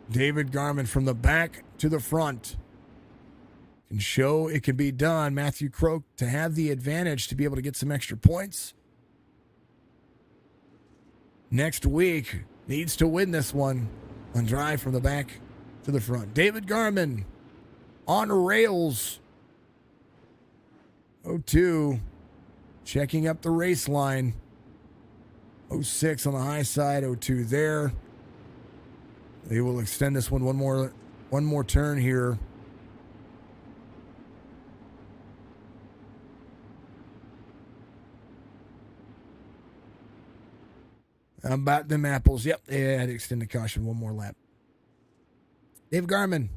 David Garman from the back to the front. Can show it can be done. Matthew Croak to have the advantage to be able to get some extra points. Next week, needs to win this one. And drive from the back to the front. David Garman on rails. 02 checking up the race line. 06 on the high side. 02 there. They will extend this one more turn here. How about them apples? Yep, they had to extend the caution one more lap. Dave Garman,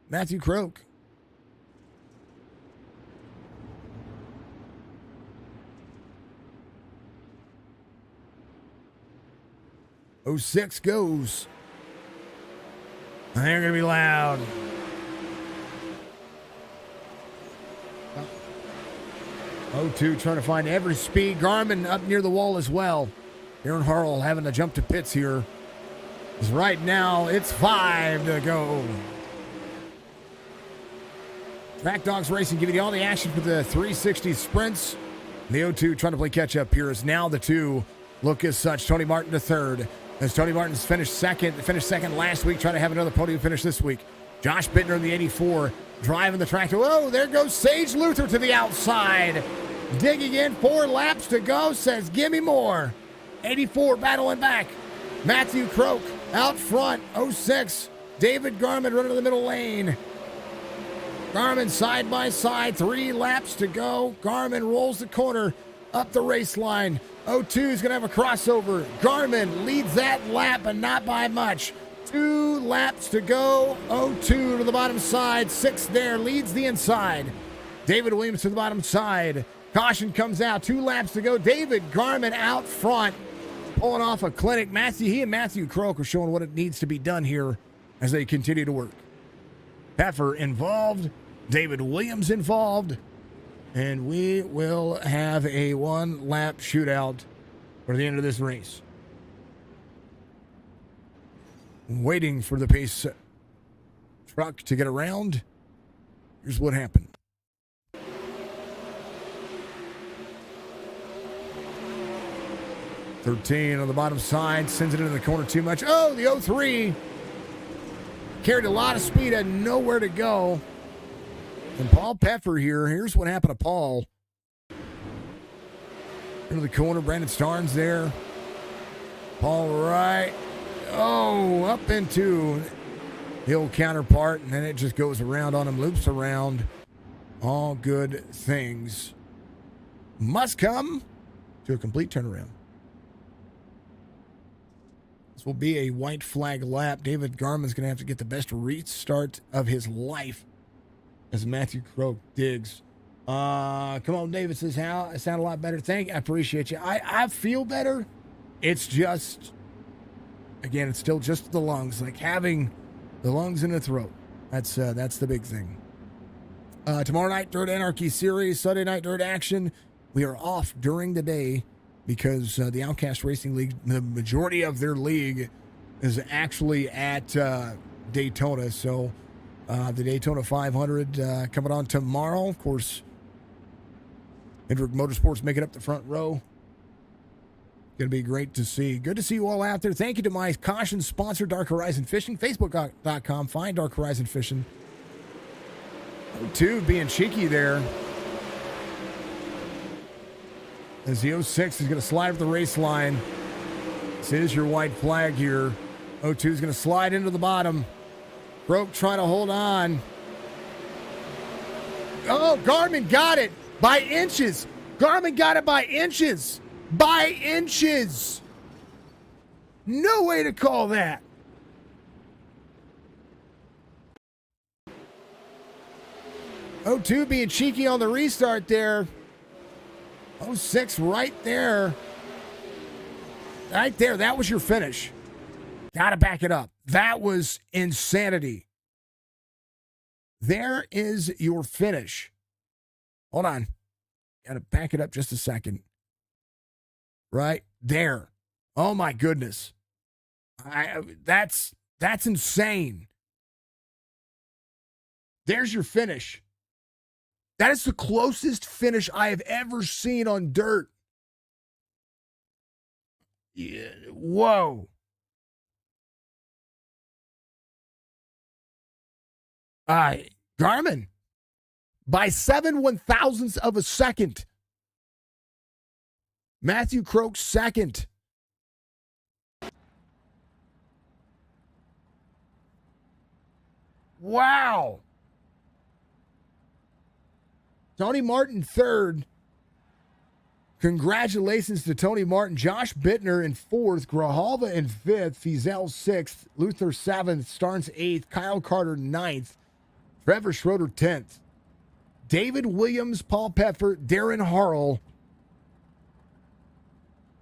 Matthew Croak. '06 goes. They're going to be loud. '02 trying to find every speed. Garmin up near the wall as well. Aaron Harrell having to jump to pits here. Because right now, it's 5 to go. Track Dogs Racing giving you all the action for the 360 sprints. The O2 trying to play catch-up here is now the 2 look as such. Tony Martin to 3rd. As Tony Martin's finished second last week, trying to have another podium finish this week. Josh Bittner in the 84 driving the tractor. Whoa, there goes Sage Luther to the outside. Digging in, 4 laps to go, says, give me more. 84 battling back. Matthew Croak out front, 06. David Garman running to the middle lane. Garman side by side, 3 laps to go. Garman rolls the corner up the race line. 02 is going to have a crossover. Garman leads that lap, but not by much. 2 laps to go. 02 to the bottom side. 6 there, leads the inside. David Williams to the bottom side. Caution comes out. 2 laps to go. David Garman out front, pulling off a clinic. He and Matthew Croak are showing what it needs to be done here as they continue to work. Peffer involved. David Williams involved. And we will have a 1-lap shootout for the end of this race. Waiting for the pace truck to get around. Here's what happened. (13) on the bottom side, sends it into the corner too much. Oh, the 03 carried a lot of speed, had nowhere to go. And Paul Peffer here. Here's what happened to Paul. Into the corner. Brandon Starnes there. Paul right. Oh, up into the old counterpart. And then it just goes around on him. Loops around. All good things must come to a complete turnaround. This will be a white flag lap. David Garman's going to have to get the best restart of his life as Matthew Croak digs. Come on, David says, how? I sound a lot better. I appreciate you. I feel better. It's just, again, it's still just the lungs. Like having the lungs in the throat. That's the big thing. Tomorrow night, Dirt Anarchy series. Sunday night, Dirt Action. We are off during the day because the Outcast Racing League, the majority of their league is actually at Daytona. So the Daytona 500 coming on tomorrow. Of course, Hendrick Motorsports making up the front row. Going to be great to see. Good to see you all out there. Thank you to my caution sponsor, Dark Horizon Fishing. Facebook.com. Find Dark Horizon Fishing. O2 being cheeky there. As the 06 is going to slide up the race line. This is your white flag here. O2 is going to slide into the bottom. Broke trying to hold on. Oh, Garmin got it by inches. Garmin got it by inches. By inches. No way to call that. O2 being cheeky on the restart there. 06 right there. Right there. That was your finish. Got to back it up. That was insanity. There is your finish. Hold on. Got to back it up just a second. Right there. Oh my goodness. That's insane. There's your finish. That is the closest finish I have ever seen on dirt. Yeah. Whoa. Garmin, by 7 1,000ths of a second. Matthew Croak second. Wow. Tony Martin third. Congratulations to Tony Martin. Josh Bittner in fourth. Grijalva in fifth. Fizel sixth. Luther seventh. Starnes eighth. Kyle Carter ninth. Trevor Schroeder 10th. David Williams, Paul Peffer, Darren Harrell.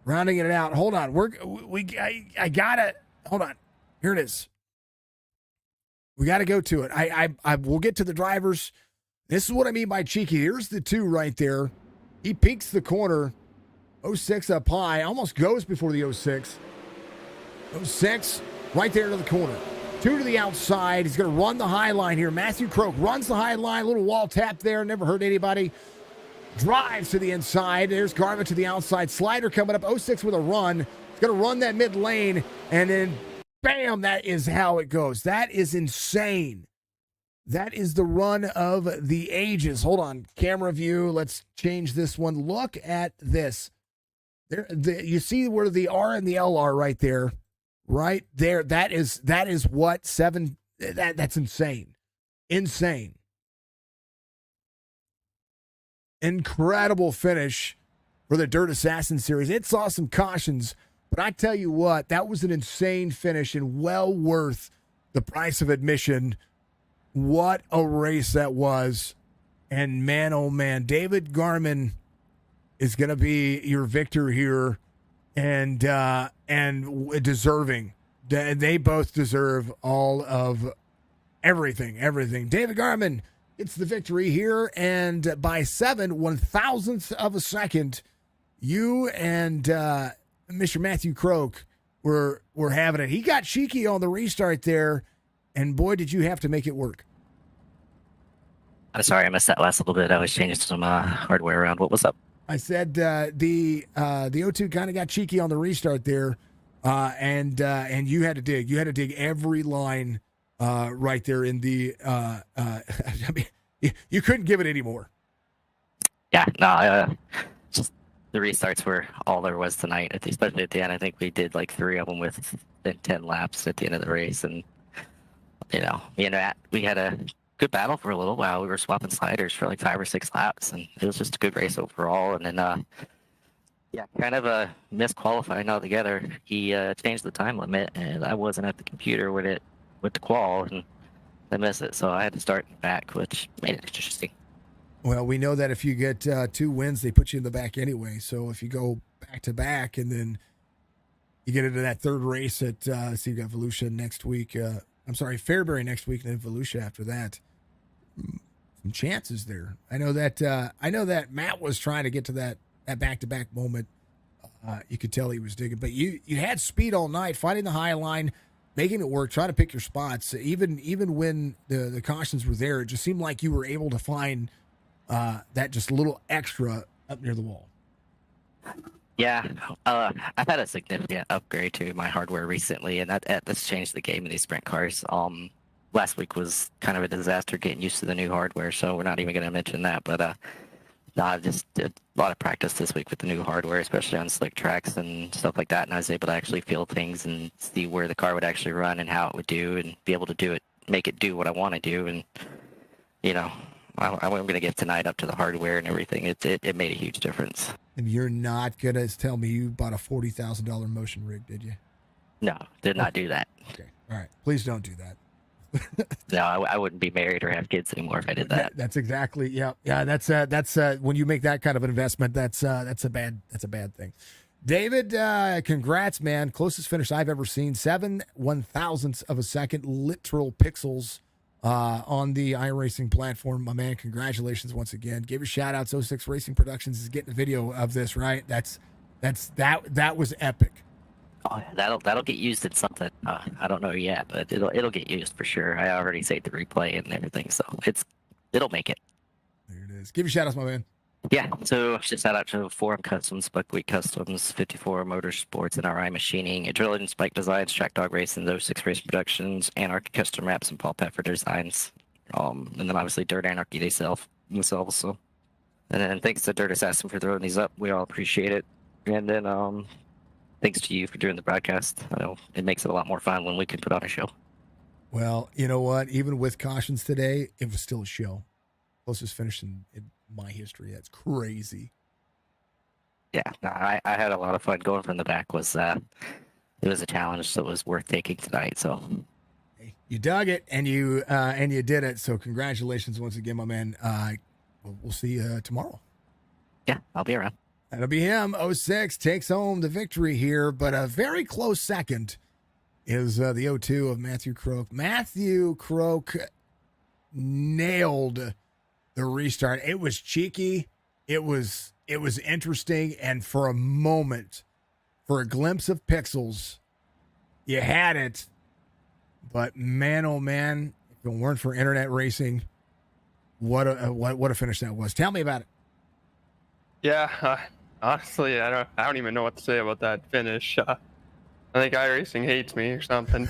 Rounding it out. Hold on. I gotta hold on. Here it is. We gotta go to it. I will get to the drivers. This is what I mean by cheeky. Here's the 2 right there. He peeks the corner. 06 up high. Almost goes before the 06. 06 right there to the corner. 2 to the outside. He's going to run the high line here. Matthew Croak runs the high line. Little wall tap there. Never hurt anybody. Drives to the inside. There's Garvin to the outside. Slider coming up. 06 with a run. He's going to run that mid lane. And then, bam, that is how it goes. That is insane. That is the run of the ages. Hold on. Camera view. Let's change this one. Look at this. You see where the R and the L are right there. Right there. That is what 7. That's insane. Insane. Incredible finish for the Dirt Assassin series. It saw some cautions, but I tell you what, that was an insane finish and well worth the price of admission. What a race that was. And man, oh man, David Garman is going to be your victor here. And deserving. They both deserve all of everything. David Garman gets the victory here, and by 7/1000th of a second, you and Mr. Matthew Croak were having it. He got cheeky on the restart there, and boy, did you have to make it work. I'm sorry, I missed that last little bit. I was changing some hardware around. What was up? I said the O2 kind of got cheeky on the restart there, and you had to dig. You had to dig every line right there in the. I mean, you couldn't give it any more. Yeah, no, just the restarts were all there was tonight. Especially at the end, I think we did like 3 of them with 10 laps at the end of the race, and we had a good battle for a little while. We were swapping sliders for like 5 or 6 laps, and it was just a good race overall. And then, kind of a misqualifying altogether. He changed the time limit, and I wasn't at the computer with the qual, and I missed it, so I had to start back, which made it interesting. Well, we know that if you get 2 wins, they put you in the back anyway. So if you go back to back, and then you get into that 3rd race at, you got Volusia next week. Fairbury next week, and then Volusia after that. Some chances there. I know that Matt was trying to get to that back-to-back moment. You could tell he was digging, but you had speed all night, fighting the high line, making it work, trying to pick your spots. Even when the cautions were there, it just seemed like you were able to find that just a little extra up near the wall. Yeah, I've had a significant upgrade to my hardware recently, and that's changed the game in these sprint cars. Last week was kind of a disaster getting used to the new hardware, so we're not even going to mention that. But I just did a lot of practice this week with the new hardware, especially on slick tracks and stuff like that, and I was able to actually feel things and see where the car would actually run and how it would do, and be able to do it, make it do what I want to do. And I'm going to give tonight up to the hardware and everything. It made a huge difference. And you're not going to tell me you bought a $40,000 motion rig, did you? No, did not do that. Okay, all right. Please don't do that. No, I wouldn't be married or have kids anymore if I did that. That's exactly, yeah. That's when you make that kind of an investment, that's a bad thing. David, congrats, man. Closest finish I've ever seen. 7/1000ths of a second, literal pixels on the iRacing platform. My man, congratulations once again. Give your shout outs. 06 Racing Productions is getting a video of this, right? That was epic. Oh, that'll get used in something. I don't know yet, but it'll get used for sure. I already saved the replay and everything, so it'll make it. There it is. Give your shout outs, my man. Yeah, so just shout out to Forum Customs, Buckwheat Customs, 54 Motorsports, NRI Machining, Adrenaline and Spike Designs, Track Dog Racing, 06 Racing Productions, Anarchy Custom Wraps, and Paul Peffer Designs. And then obviously Dirt Anarchy themselves. So, and then thanks to Dirt Assassin for throwing these up. We all appreciate it. And then thanks to you for doing the broadcast. I know it makes it a lot more fun when we can put on a show. Well, you know what? Even with cautions today, it was still a show. Closest finish in my history. That's crazy. Yeah, no, I had a lot of fun. Going from the back was it was a challenge, so it was worth taking tonight. So you dug it, and you did it. So congratulations once again, my man. We'll see you tomorrow. Yeah, I'll be around. That'll be him. 06 takes home the victory here, but a very close second is the 02 of Matthew Croak. Matthew Croak nailed the restart. It was cheeky. It was interesting. And for a moment, for a glimpse of pixels, you had it. But man, oh man, if it weren't for internet racing, what a finish that was. Tell me about it. Yeah, honestly, I don't even know what to say about that finish. I think iRacing hates me or something.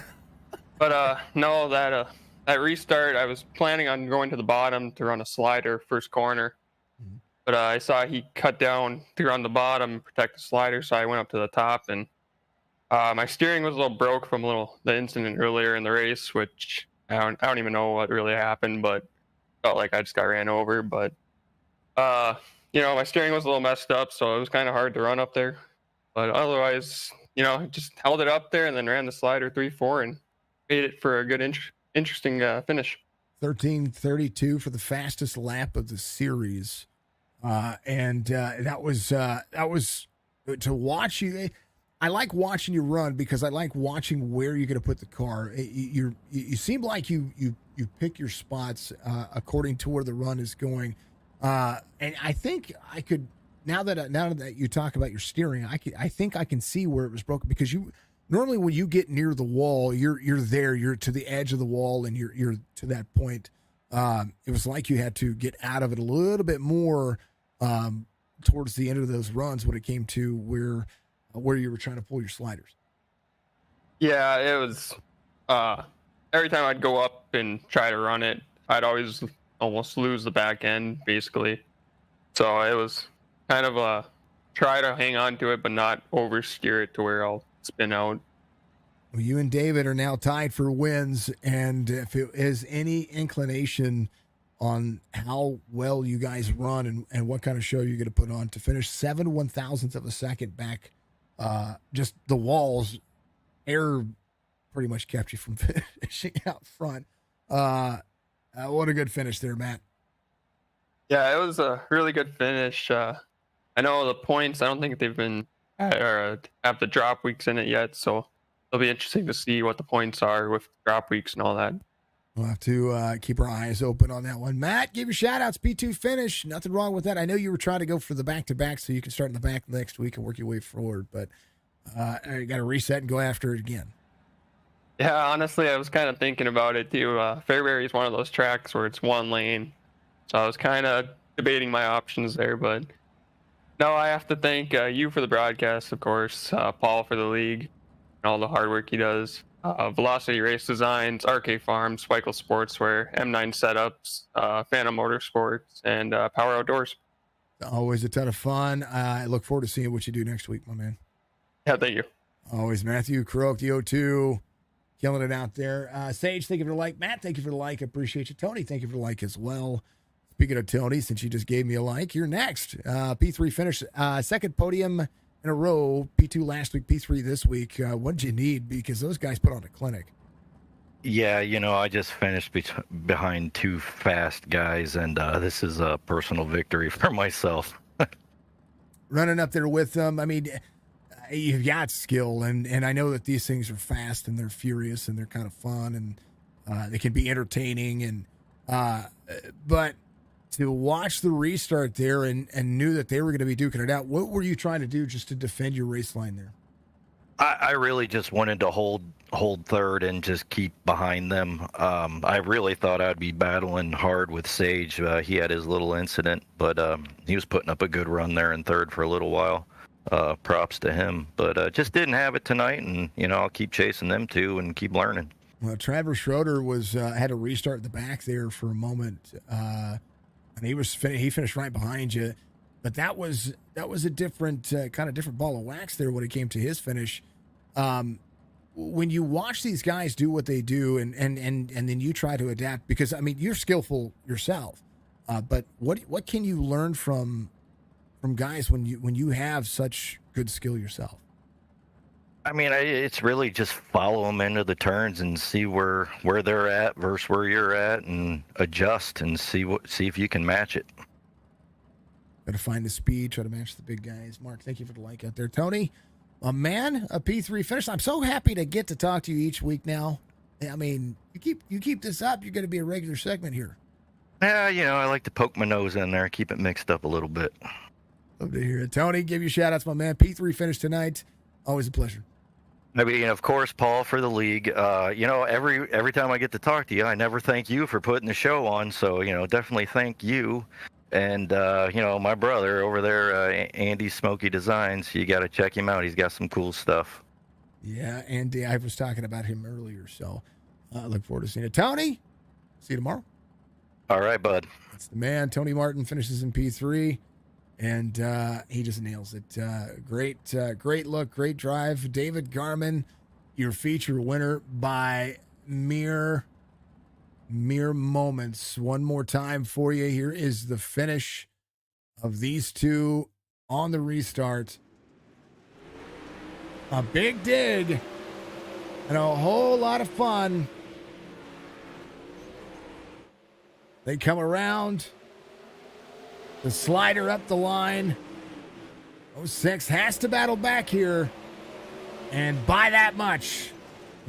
But no, that restart, I was planning on going to the bottom to run a slider first corner. But I saw he cut down to run the bottom and protect the slider, so I went up to the top, and my steering was a little broke from the incident earlier in the race, which I don't even know what really happened, but felt like I just got ran over. But my steering was a little messed up, so it was kind of hard to run up there. But otherwise, just held it up there and then ran the slider 3-4 and made it for a good, interesting finish. 13:32 for the fastest lap of the series. That was to watch you. I like watching you run because I like watching where you're going to put the car. You seem like you pick your spots according to where the run is going. And I think I could now that you talk about your steering, I think I can see where it was broken, because normally when you get near the wall, you're to the edge of the wall and you're to that point. It was like you had to get out of it a little bit more towards the end of those runs when it came to where you were trying to pull your sliders. Yeah, it was every time I'd go up and try to run it, I'd always almost lose the back end, basically. So it was kind of a try to hang on to it, but not oversteer it to where I'll spin out. Well, you and David are now tied for wins, and if it is any inclination on how well you guys run and what kind of show you're going to put on to finish 7 1,000ths of a second back, just the walls, air pretty much kept you from finishing out front. What a good finish there, Matt. Yeah, it was a really good finish. I know the points, I don't think they've been or have the drop weeks in it yet, so it'll be interesting to see what the points are with drop weeks and all that. We'll have to keep our eyes open on that one. Matt, give your shout-outs. P2 finish. Nothing wrong with that. I know you were trying to go for the back-to-back so you can start in the back next week and work your way forward, but you got to reset and go after it again. Yeah, honestly, I was kind of thinking about it, too. Fairbury is one of those tracks where it's one lane, so I was kind of debating my options there, but no, I have to thank you for the broadcast, of course, Paul for the league, and all the hard work he does. Velocity Race Designs, RK Farms, Spikle Sportswear, M9 Setups, Phantom Motorsports, and Power Outdoors. Always a ton of fun. I look forward to seeing what you do next week, my man. Yeah, thank you. Always Matthew Croak, the O2, killing it out there. Sage, thank you for the like. Matt, thank you for the like. I appreciate you. Tony, thank you for the like as well. Speaking of Tony, since you just gave me a like, you're next. P3 finish, second podium in a row. P2 last week, P3 this week. What did you need? Because those guys put on a clinic. Yeah, I just finished behind two fast guys, and this is a personal victory for myself. Running up there with them, I mean, you've got skill, and I know that these things are fast and they're furious and they're kind of fun and they can be entertaining, and but to watch the restart there and knew that they were going to be duking it out, what were you trying to do just to defend your race line there? I really just wanted to hold third and just keep behind them. I really thought I'd be battling hard with Sage. He had his little incident, but he was putting up a good run there in third for a little while. Props to him, but just didn't have it tonight, and I'll keep chasing them too and keep learning. Well, Travis Schroeder had a restart in the back there for a moment, and he finished right behind you. But that was a different kind of different ball of wax there when it came to his finish. When you watch these guys do what they do, and then you try to adapt, because I mean you're skillful yourself, but what can you learn from guys when you have such good skill yourself? I mean, it's really just follow them into the turns and see where they're at versus where you're at, and adjust and see if you can match it. Got to find the speed, try to match the big guys. Mark, thank you for the like out there. Tony, a man, a P3 finish. I'm so happy to get to talk to you each week now. I mean, you keep this up, you're going to be a regular segment here. Yeah, I like to poke my nose in there, keep it mixed up a little bit. Love to hear it. Tony, give you shout outs, my man. P3 finish tonight. Always a pleasure. I mean, of course, Paul for the league. Every time I get to talk to you, I never thank you for putting the show on. So, definitely thank you. And, my brother over there, Andy Smokey Designs, you got to check him out. He's got some cool stuff. Yeah, Andy, I was talking about him earlier, so I look forward to seeing it. Tony, see you tomorrow. All right, bud. That's the man. Tony Martin finishes in P3, and he just nails it. Great look, great drive. David Garman, your feature winner by mere moments. One more time for you. Here is the finish of these two on the restart. A big dig and a whole lot of fun. They come around. The slider up the line. 06 has to battle back here. And by that much,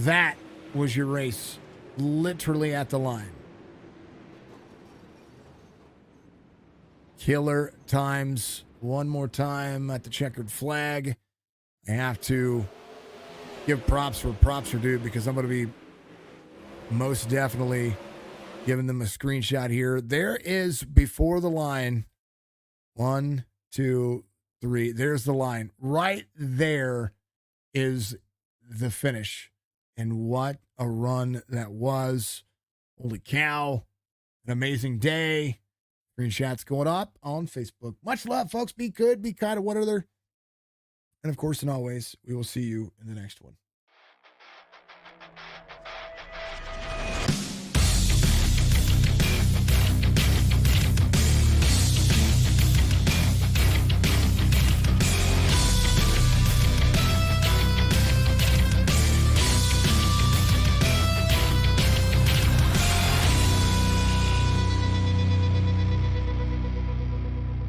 that was your race. Literally at the line. Killer times. One more time at the checkered flag. I have to give props where props are due because I'm going to be most definitely giving them a screenshot here. There is before the line. 1, 2, 3. There's the line. Right there is the finish. And what a run that was. Holy cow. An amazing day. Screenshots going up on Facebook. Much love, folks. Be good. Be kind of one another. And of course, and always, we will see you in the next one.